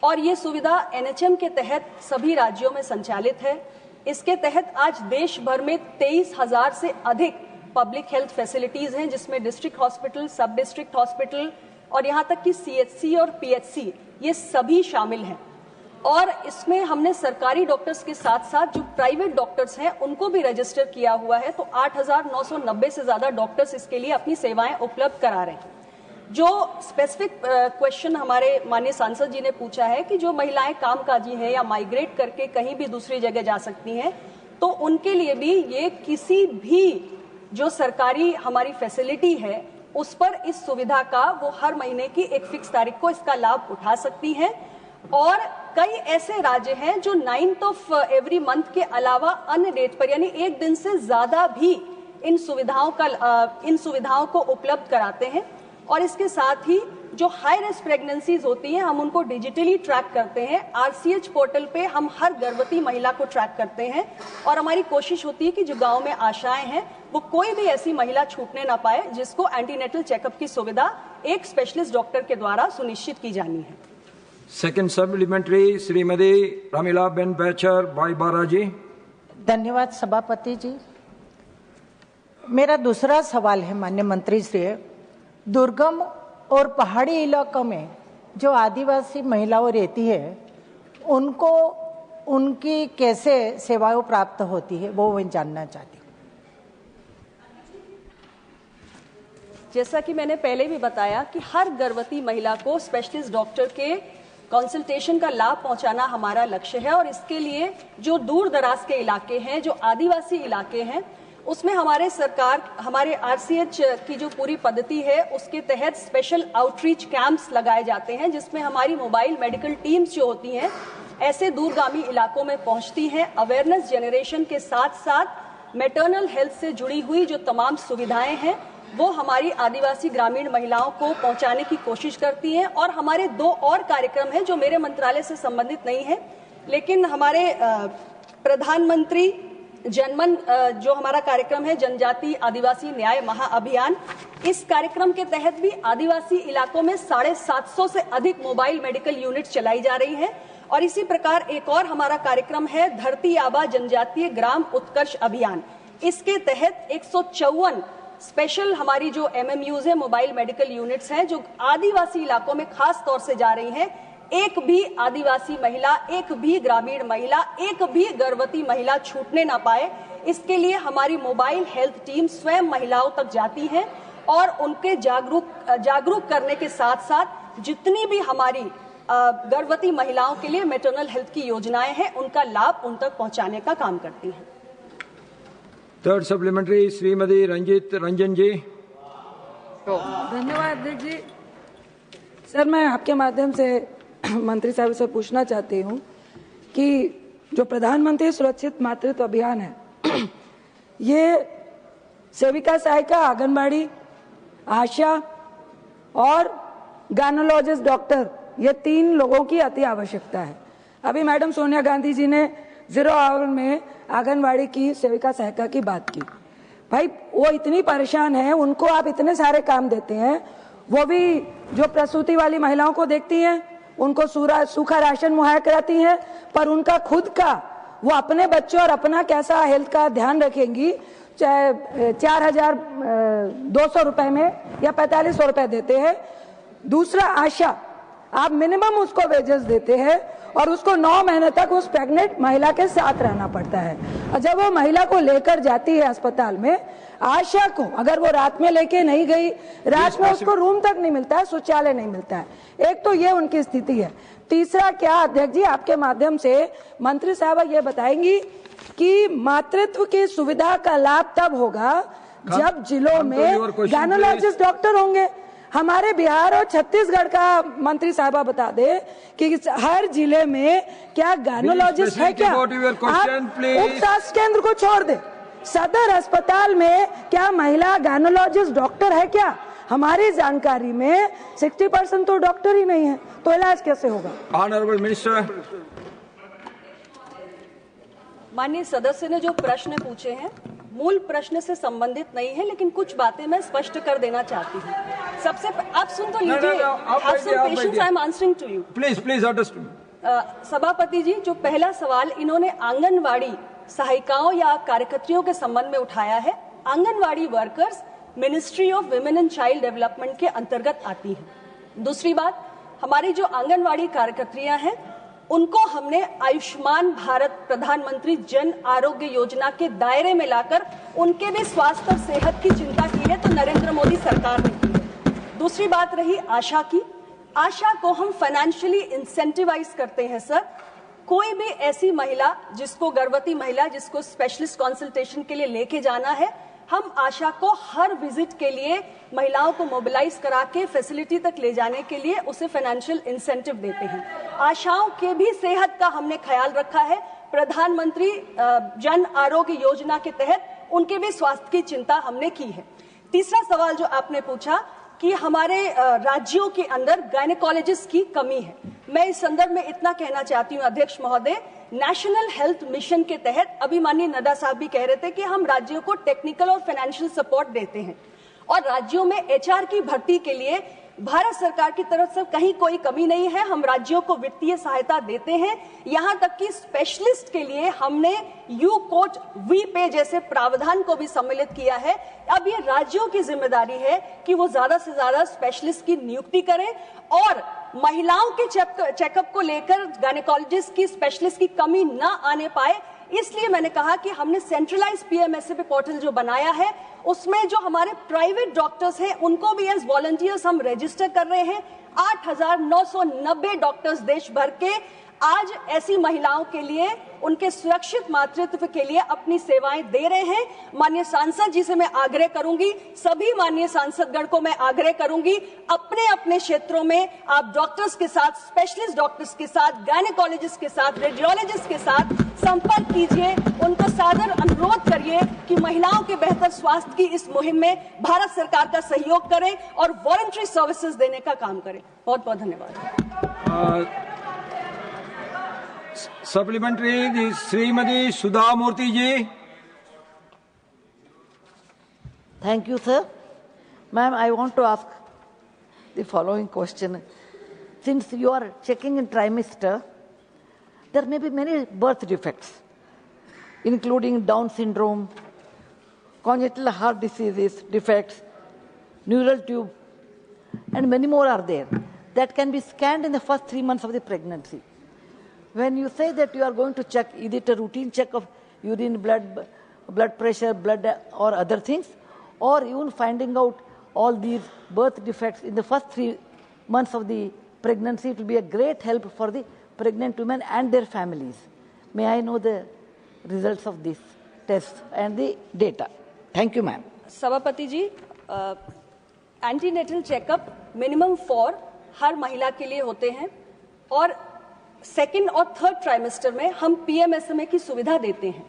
और ये सुविधा एनएचएम के तहत सभी राज्यों में संचालित है। इसके तहत आज देश भर में 23,000 से अधिक पब्लिक हेल्थ फैसिलिटीज हैं, जिसमें डिस्ट्रिक्ट हॉस्पिटल, सब डिस्ट्रिक्ट हॉस्पिटल और यहाँ तक कि सीएचसी और पीएचसी ये सभी शामिल हैं। और इसमें हमने सरकारी डॉक्टर्स के साथ साथ जो प्राइवेट डॉक्टर्स हैं उनको भी रजिस्टर किया हुआ है, तो 8,990 से ज्यादा डॉक्टर्स इसके लिए अपनी सेवाएं उपलब्ध करा रहे हैं। जो स्पेसिफिक क्वेश्चन हमारे माननीय सांसद जी ने पूछा है कि जो महिलाएं कामकाजी हैं या माइग्रेट करके कहीं भी दूसरी जगह जा सकती हैं, तो उनके लिए भी ये किसी भी जो सरकारी हमारी फैसिलिटी है उस पर इस सुविधा का वो हर महीने की एक फिक्स तारीख को इसका लाभ उठा सकती हैं। और कई ऐसे राज्य हैं जो 9th ऑफ एवरी मंथ के अलावा अन्य डेट पर यानी एक दिन से ज्यादा भी इन सुविधाओं को उपलब्ध कराते हैं। और इसके साथ ही जो हाई रिस्क प्रेगनेंसीज होती हैं हम उनको डिजिटली ट्रैक करते हैं। आरसीएच पोर्टल पे हम हर गर्भवती महिला को ट्रैक करते हैं और हमारी कोशिश होती है कि जो गांव में आशाएं हैं वो कोई भी ऐसी महिला छूटने ना पाए जिसको एंटीनेटल चेकअप की सुविधा एक स्पेशलिस्ट डॉक्टर के द्वारा सुनिश्चित की जानी है। Second supplementary Shrimati Sharmila Ben बैचर भाई बाराजी। धन्यवाद सभापति जी। मेरा दूसरा सवाल है माननीय मंत्री से, दुर्गम और पहाड़ी इलाकों में जो आदिवासी महिलाओं रहती है उनको उनकी कैसे सेवाएं प्राप्त होती है वो मैं जानना चाहती हूँ। जैसा कि मैंने पहले भी बताया कि हर गर्भवती महिला को स्पेशलिस्ट डॉक्टर के कंसल्टेशन का लाभ पहुंचाना हमारा लक्ष्य है। और इसके लिए जो दूर दराज के इलाके हैं, जो आदिवासी इलाके हैं, उसमें हमारे आरसीएच की जो पूरी पद्धति है उसके तहत स्पेशल आउटरीच कैंप्स लगाए जाते हैं, जिसमें हमारी मोबाइल मेडिकल टीम्स जो होती हैं ऐसे दूरगामी इलाकों में पहुंचती हैं। अवेयरनेस जनरेशन के साथ साथ मैटरनल हेल्थ से जुड़ी हुई जो तमाम सुविधाएं हैं वो हमारी आदिवासी ग्रामीण महिलाओं को पहुंचाने की कोशिश करती हैं। और हमारे 2 और कार्यक्रम हैं जो मेरे मंत्रालय से संबंधित नहीं है, लेकिन हमारे प्रधानमंत्री जनमन जो हमारा कार्यक्रम है जनजाति आदिवासी न्याय महाअभियान, इस कार्यक्रम के तहत भी आदिवासी इलाकों में 750 से अधिक मोबाइल मेडिकल यूनिट चलाई जा रही हैं। और इसी प्रकार एक और हमारा कार्यक्रम है धरती आबा जनजातीय ग्राम उत्कर्ष अभियान। इसके तहत 154 स्पेशल हमारी जो एमएमयूज है, मोबाइल मेडिकल यूनिट्स हैं, जो आदिवासी इलाकों में खास तौर से जा रही हैं। एक भी आदिवासी महिला, एक भी ग्रामीण महिला, एक भी गर्भवती महिला छूटने ना पाए, इसके लिए हमारी मोबाइल हेल्थ टीम स्वयं महिलाओं तक जाती है और उनके जागरूक करने के साथ साथ जितनी भी हमारी गर्भवती महिलाओं के लिए मैटरनल हेल्थ की योजनाएं हैं उनका लाभ उन तक पहुंचाने का काम करती हैं। थर्ड सप्लीमेंट्री श्रीमती रंजन जी। धन्यवाद अध्यक्ष जी। सर, मैं आपके माध्यम से मंत्री साहब से पूछना चाहती हूँ कि जो प्रधानमंत्री सुरक्षित मातृत्व अभियान है, ये सेविका सहायिका, आंगनबाड़ी, आशा और गायनोलॉजिस्ट डॉक्टर, ये 3 लोगों की अति आवश्यकता है। अभी मैडम सोनिया गांधी जी ने 0 आवर में आंगनबाड़ी की सेविका सहायिका की बात की। भाई वो इतनी परेशान है, उनको आप इतने सारे काम देते हैं, वो भी जो प्रसूति वाली महिलाओं को देखती हैं, उनको सूखा राशन मुहैया कराती हैं, पर उनका खुद का वो अपने बच्चों और अपना कैसा हेल्थ का ध्यान रखेंगी, चाहे 4,200 रुपए में या 4,500 रुपए देते हैं। दूसरा, आशा, आप मिनिमम उसको वेजेस देते हैं और उसको 9 महीने तक उस प्रेग्नेंट महिला के साथ रहना पड़ता है। और जब वो महिला को लेकर जाती है अस्पताल में, आशा को अगर वो रात में लेके नहीं गई, रात में उसको रूम तक नहीं मिलता है, शौचालय नहीं मिलता है। एक तो ये उनकी स्थिति है। तीसरा, क्या अध्यक्ष जी आपके माध्यम से मंत्री साहब ये बताएंगी कि मातृत्व की सुविधा का लाभ तब होगा जब जिलों में गायनोलॉजिस्ट डॉक्टर होंगे। हमारे बिहार और छत्तीसगढ़ का मंत्री साहबा बता दे कि हर जिले में क्या गायनोलॉजिस्ट है क्या? आप उप स्वास्थ्य केंद्र को छोड़ दे, सदर अस्पताल में क्या महिला गायनोलॉजिस्ट डॉक्टर है क्या? हमारी जानकारी में 60% तो डॉक्टर ही नहीं है, तो इलाज कैसे होगा? Honourable minister. माननीय सदस्य ने जो प्रश्न पूछे हैं मूल प्रश्न से संबंधित नहीं है, लेकिन कुछ बातें मैं स्पष्ट कर देना चाहती हूँ। सबसे आप सुन तो लीजिए। Have some patience, I am answering to you. Please understand. सभापति जी, जो पहला सवाल इन्होंने आंगनवाड़ी सहायिकाओं या कार्यकर्तियों के संबंध में उठाया है, anganwadi workers ministry of women and child development के अंतर्गत आती हैं। दूसरी बात, हमारी जो आंगनवाड़ी कार्यकर्तियां हैं उनको हमने आयुष्मान भारत प्रधानमंत्री जन आरोग्य योजना के दायरे में लाकर उनके भी स्वास्थ्य और सेहत की चिंता की है, तो नरेंद्र मोदी सरकार ने की है। दूसरी बात रही आशा की। आशा को हम फाइनेंशियली इंसेंटिवाइज करते हैं सर। कोई भी ऐसी महिला जिसको गर्भवती महिला जिसको स्पेशलिस्ट कंसल्टेशन के लिए लेके जाना है, हम आशा को हर विजिट के लिए महिलाओं को मोबिलाइज करा के फैसिलिटी तक ले जाने के लिए उसे फाइनेंशियल इंसेंटिव देते हैं। आशाओं के भी सेहत का हमने ख्याल रखा है। प्रधानमंत्री जन आरोग्य योजना के तहत उनके भी स्वास्थ्य की चिंता हमने की है। तीसरा सवाल जो आपने पूछा कि हमारे राज्यों के अंदर गायनेकोलॉजिस्ट की कमी है, मैं इस संदर्भ में इतना कहना चाहती हूँ अध्यक्ष महोदय, नेशनल हेल्थ मिशन के तहत अभी माननीय नड्डा साहब भी कह रहे थे कि हम राज्यों को टेक्निकल और फाइनेंशियल सपोर्ट देते हैं और राज्यों में एचआर की भर्ती के लिए भारत सरकार की तरफ से कहीं कोई कमी नहीं है। हम राज्यों को वित्तीय सहायता देते हैं, यहां तक कि स्पेशलिस्ट के लिए हमने यू कोट वी पे जैसे प्रावधान को भी सम्मिलित किया है। अब ये राज्यों की जिम्मेदारी है कि वो ज्यादा से ज्यादा स्पेशलिस्ट की नियुक्ति करें और महिलाओं के चेकअप को लेकर गायनेकोलॉजिस्ट की स्पेशलिस्ट की कमी न आने पाए, इसलिए मैंने कहा कि हमने सेंट्रलाइज पीएमएसए पोर्टल जो बनाया है उसमें जो हमारे प्राइवेट डॉक्टर्स हैं उनको भी एज वॉलंटियर्स हम रजिस्टर कर रहे हैं। 8,990 डॉक्टर्स देश भर के आज ऐसी महिलाओं के लिए उनके सुरक्षित मातृत्व के लिए अपनी सेवाएं दे रहे हैं। माननीय सांसद जी से मैं आग्रह करूंगी, सभी माननीय सांसदगण को मैं आग्रह करूंगी, अपने अपने क्षेत्रों में आप डॉक्टर्स के साथ, स्पेशलिस्ट डॉक्टर्स के साथ, गायनेकोलॉजिस्ट के साथ, रेडियोलॉजिस्ट के साथ संपर्क कीजिए, उनको सादर अनुरोध करिए कि महिलाओं के बेहतर स्वास्थ्य की इस मुहिम में भारत सरकार का सहयोग करें और वॉलंटरी सर्विसेज देने का काम करें। बहुत बहुत धन्यवाद। Supplementary Shrimati Sudha Murthy ji. Thank you, sir. Ma'am, I want to ask the following question. Since you are checking in trimester, there may be many birth defects, including Down syndrome, congenital heart diseases, defects, neural tube, and many more are there that can be scanned in the first 3 months of the pregnancy. When you say that you are going to check, is it a routine check of urine, blood pressure, blood or other things, or even finding out all these birth defects in the first 3 months of the pregnancy, it will be a great help for the pregnant women and their families. May I know the results of this test and the data? Thank you, ma'am. सभापति जी, antenatal checkup minimum 4 हर महिला के लिए होते हैं और second और third trimester में हम पीएमएसएमए की सुविधा देते हैं।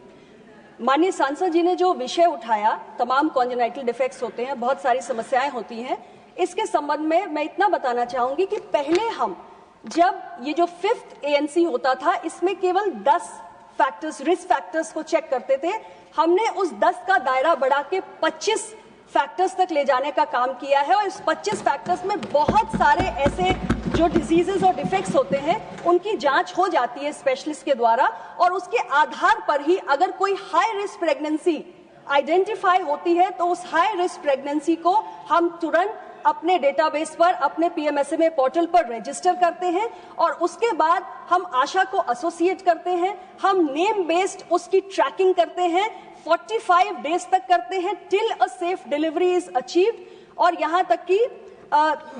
माननीय सांसद जी ने जो विषय उठाया, तमाम कॉन्जेनाइटल डिफेक्ट्स होते हैं, बहुत सारी समस्याएं होती हैं, इसके संबंध में मैं इतना बताना चाहूंगी कि पहले हम जब ये जो 5th ANC होता था, इसमें केवल 10 फैक्टर्स, रिस्क फैक्टर्स को चेक करते थे। हमने उस 10 का दायरा बढ़ा के 25 फैक्टर्स तक ले जाने का काम किया है और इस 25 फैक्टर्स में बहुत सारे ऐसे जो डिजीजेस और डिफेक्ट्स होते हैं उनकी जांच हो जाती है स्पेशलिस्ट के द्वारा और उसके आधार पर ही अगर कोई हाई रिस्क प्रेगनेंसी आइडेंटिफाई होती है तो उस हाई रिस्क प्रेगनेंसी को हम तुरंत अपने डेटाबेस पर, अपने पीएमएसएमए पोर्टल पर रजिस्टर करते हैं और उसके बाद हम आशा को एसोसिएट करते हैं, हम नेम बेस्ड उसकी ट्रैकिंग करते हैं, 45 डेज तक करते हैं till a safe delivery is achieved और यहां तक कि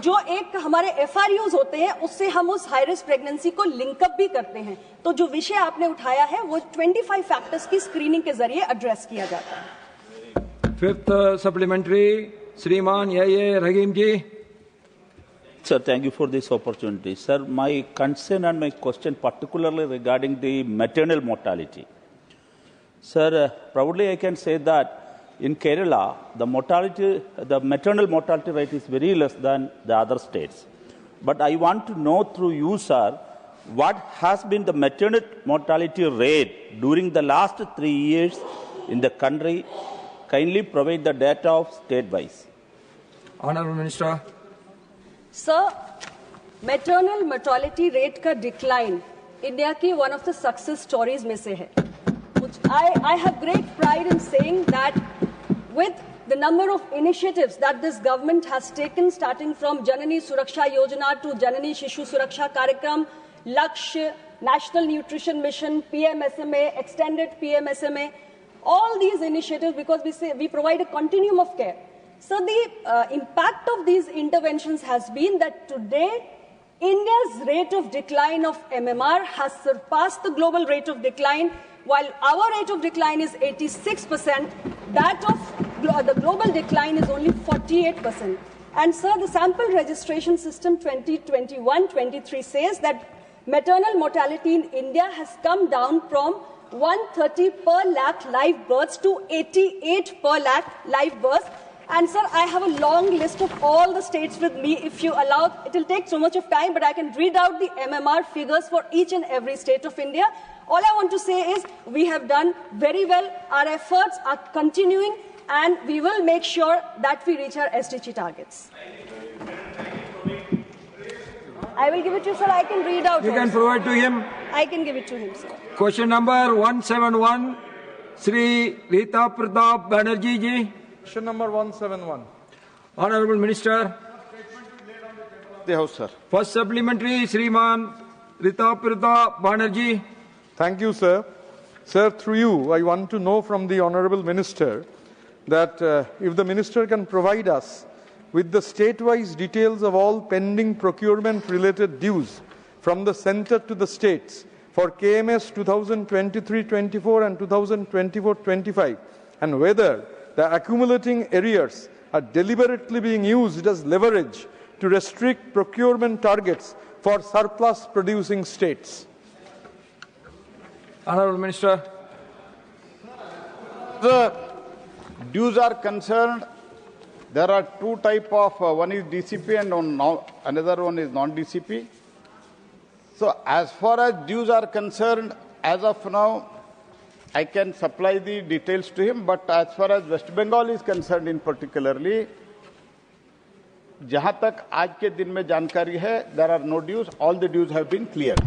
जो एक हमारे एफआरयूज होते हैं उससे हम उस हाई रिस्क प्रेगनेंसी को लिंकअप भी करते हैं। तो जो विषय आपने उठाया है वो 25 फैक्टर्स की स्क्रीनिंग के जरिए एड्रेस किया जाता है। 5th सप्लीमेंट्री श्रीमान ये रहीम जी। Sir, thank you for this opportunity. Sir, my concern and my question particularly regarding the maternal mortality. Sir, proudly I can say that in Kerala, the maternal mortality rate is very less than the other states. But I want to know through you, sir, what has been the maternal mortality rate during the last 3 years in the country? Kindly provide the data of state-wise. Honorable Minister. Sir, maternal mortality rate का decline India की one of the success stories में से है. I have great pride in saying that with the number of initiatives that this government has taken, starting from Janani Suraksha Yojana to Janani Shishu Suraksha Karyakram, Lakshya, National Nutrition Mission, PMSMA, Extended PMSMA, all these initiatives, because we provide a continuum of care. So the impact of these interventions has been that today, India's rate of decline of MMR has surpassed the global rate of decline. While our rate of decline is 86%, that of the global decline is only 48%. And sir, the sample registration system 2021-23 says that maternal mortality in India has come down from 130 per lakh live births to 88 per lakh live births. And sir, I have a long list of all the states with me. If you allow, it will take so much of time, but I can read out the MMR figures for each and every state of India. All I want to say is we have done very well. Our efforts are continuing, and we will make sure that we reach our SDG targets. I will give it to you, sir. I can read out. You can provide to him. I can give it to him, sir. Question number 171, Sri Rita Pratap Banerjee ji. Question number 171. Honorable Minister. The House, sir. First supplementary, Sriman Rita Pratap Banerjee. Thank you, sir. Sir, through you, I want to know from the Honourable Minister that if the Minister can provide us with the state-wise details of all pending procurement-related dues from the centre to the states for KMS 2023-24 and 2024-25, and whether the accumulating arrears are deliberately being used as leverage to restrict procurement targets for surplus-producing states. Honourable Minister. The dues are concerned, there are two types of, one is DCP and another one is non-DCP. So as far as dues are concerned, as of now, I can supply the details to him, but as far as West Bengal is concerned in particularly, जहाँ तक आज के दिन में जानकारी है, there are no dues, all the dues have been cleared.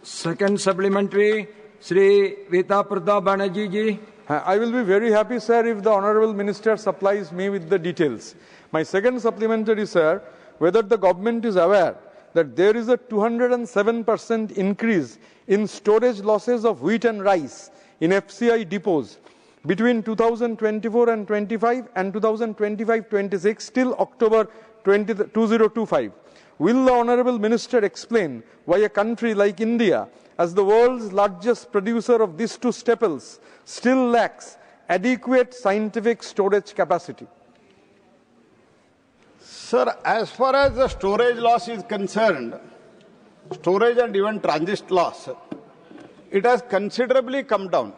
Second supplementary, Sri Rita Pratap Banerjee ji. I will be very happy, sir, if the Honourable Minister supplies me with the details. My second supplementary, sir, whether the government is aware that there is a 207% increase in storage losses of wheat and rice in FCI depots between 2024 and 25 and 2025-26 till October 2025. Will the Honourable Minister explain why a country like India, as the world's largest producer of these two staples, still lacks adequate scientific storage capacity? Sir, as far as the storage loss is concerned, storage and even transit loss, it has considerably come down,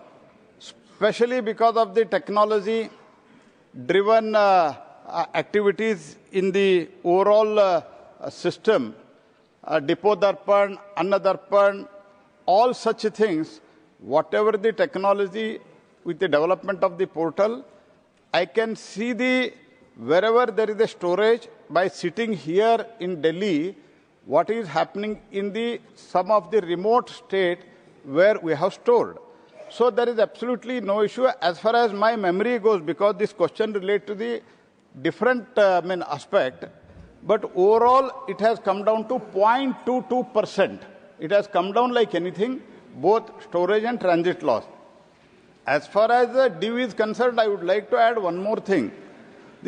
especially because of the technology-driven activities in the overall system, Depot Darpan, Anna Darpan, all such things, whatever the technology with the development of the portal, I can see wherever there is a storage, by sitting here in Delhi, what is happening in some of the remote state where we have stored. So there is absolutely no issue as far as my memory goes, because this question relates to the different aspect. But overall, it has come down to 0.22%. It has come down like anything, both storage and transit loss. As far as the due is concerned, I would like to add one more thing.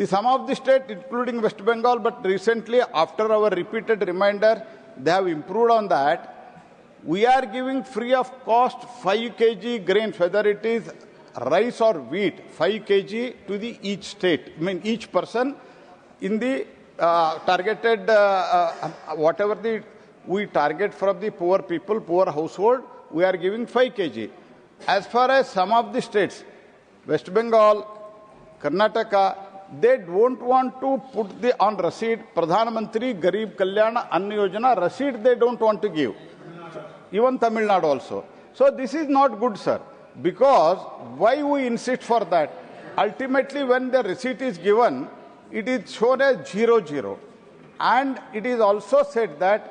Some of the states, including West Bengal, but recently, after our repeated reminder, they have improved on that. We are giving free of cost 5 kg grains, whether it is rice or wheat, 5 kg to each state, each person in the targeted, whatever the we target from the poor people, poor household, we are giving 5 kg. As far as some of the states, West Bengal, Karnataka, they don't want to put on receipt Pradhan Mantri Garib Kalyan Anna Yojana receipt, they don't want to give. Even Tamil Nadu also. So this is not good, sir. Because why we insist for that? Ultimately, when the receipt is given, it is shown as 00. And it is also said that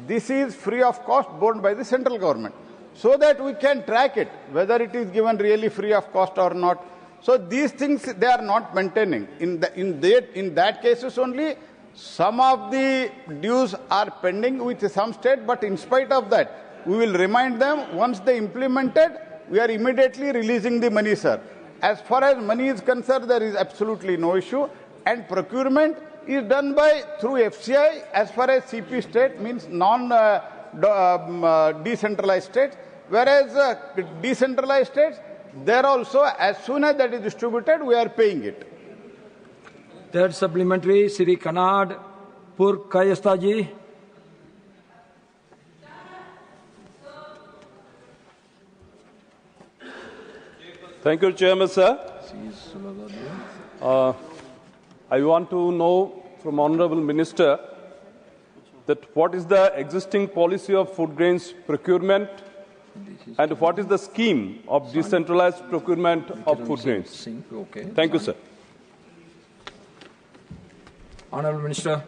this is free of cost borne by the central government. So that we can track it, whether it is given really free of cost or not. So these things, they are not maintaining. In that cases only, some of the dues are pending with some state, but in spite of that, we will remind them, once they implemented, we are immediately releasing the money, sir. As far as money is concerned, there is absolutely no issue. And procurement is done through FCI as far as CP state, means decentralized states. Whereas decentralized states, there also, as soon as that is distributed, we are paying it. Third supplementary, Sri Kanad Pur Kayastaji. Thank you, Chairman, sir. I want to know from Honorable Minister that what is the existing policy of food grains procurement and what is the scheme of decentralized procurement of food grains? Thank you, sir. Honorable Minister.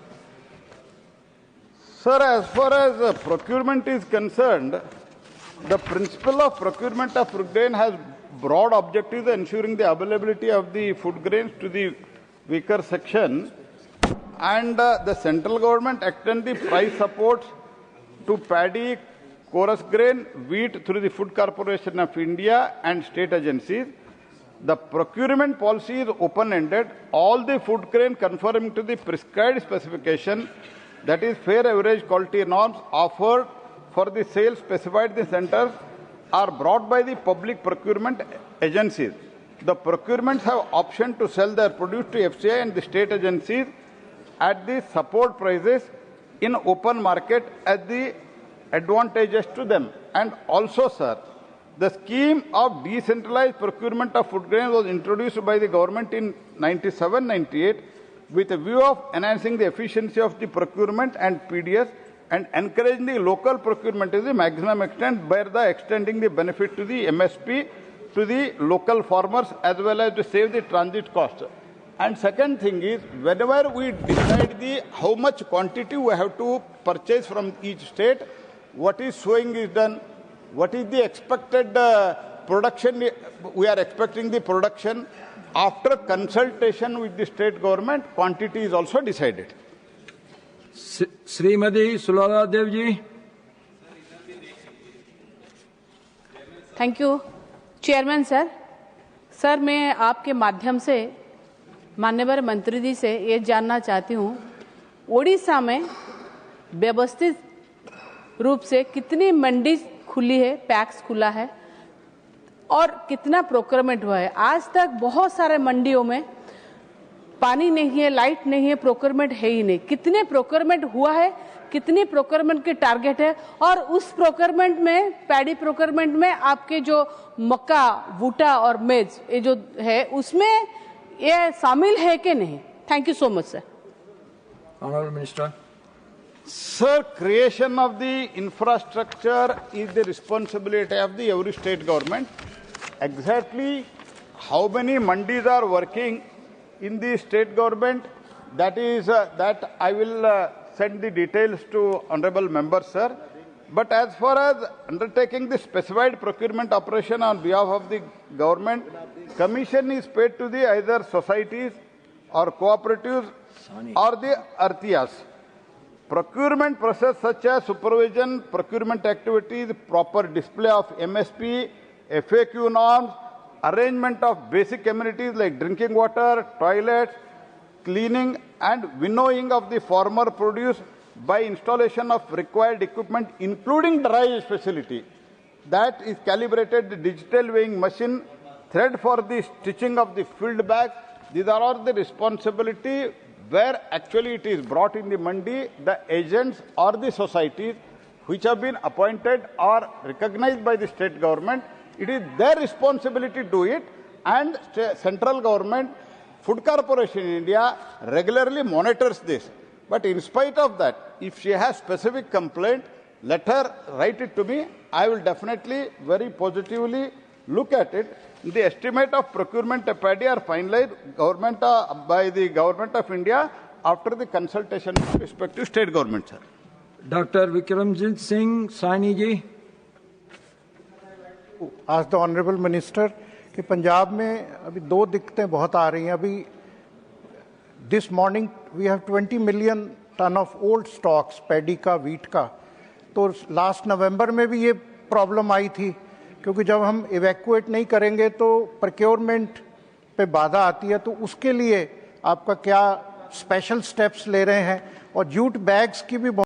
Sir, as far as procurement is concerned, the principle of procurement of food grain has broad objectives ensuring the availability of the food grains to the weaker section, and the central government extend the price support to paddy, chorus grain, wheat through the Food Corporation of India and state agencies. The procurement policy is open-ended. All the food grain conforming to the prescribed specification, that is fair average quality norms offered for the sale specified in the centers, are brought by the public procurement agencies. The procurements have option to sell their produce to FCI and the state agencies at the support prices in open market at the advantageous to them. And also, sir, the scheme of decentralized procurement of food grains was introduced by the government in 97-98 with a view of enhancing the efficiency of the procurement and PDS and encouraging the local procurement to the maximum extent by the extending the benefit to the MSP to the local farmers as well as to save the transit cost. And second thing is, whenever we decide how much quantity we have to purchase from each state, what is sowing is done, what is the expected production, we are expecting the production. After consultation with the state government, quantity is also decided. Srimati Sulala Devji. Thank you chairman sir. Sir, मैं आपके माध्यम से माननीय मंत्री जी से ये जानना चाहती हूँ, ओडिशा में व्यवस्थित रूप से कितनी मंडी खुली है, पैक्स खुला है और कितना प्रोक्योरमेंट हुआ है? आज तक बहुत सारे मंडियों में पानी नहीं है, लाइट नहीं है, प्रोक्योरमेंट है ही नहीं। कितने प्रोक्योरमेंट हुआ है, कितनी प्रोक्योरमेंट के टारगेट है, और उस प्रोक्योरमेंट में, पैडी प्रोक्योरमेंट में आपके जो मक्का, वूटा और मेज ये जो है उसमें ये शामिल है कि नहीं? Thank you so much sir. Honourable minister. Sir, creation of the infrastructure is the responsibility of the every state government. Exactly how many mandis are working in the state government, that is that I will send the details to honorable members, sir. But as far as undertaking the specified procurement operation on behalf of the government, commission is paid to the either societies or cooperatives or the Artiyas. Procurement process such as supervision, procurement activities, proper display of MSP, FAQ norms, arrangement of basic amenities like drinking water, toilets, cleaning and winnowing of the farmer produce by installation of required equipment including dryage facility. That is calibrated digital weighing machine, thread for the stitching of the filled bag. These are all the responsibility where actually it is brought in the mandi, the agents or the societies which have been appointed or recognized by the state government, it is their responsibility to do it, and central government, Food Corporation in India regularly monitors this. But in spite of that, if she has specific complaint, let her write it to me. I will definitely very positively look at it. The estimate of procurement of paddy are finalized by the Government of India after the consultation with respective state governments. Dr. Vikramjit Singh Saini ji. Ask the Honourable Minister कि पंजाब में अभी दो दिक्कतें बहुत आ रही हैं. अभी this morning we have 20 million ton of old stocks, paddy का, wheat का. तो लास्ट नवंबर में भी ये प्रॉब्लम आई थी, क्योंकि जब हम इवैक्यूएट नहीं करेंगे तो प्रोक्योरमेंट पे बाधा आती है. तो उसके लिए आपका क्या स्पेशल स्टेप्स ले रहे हैं? और जूट बैग्स की भी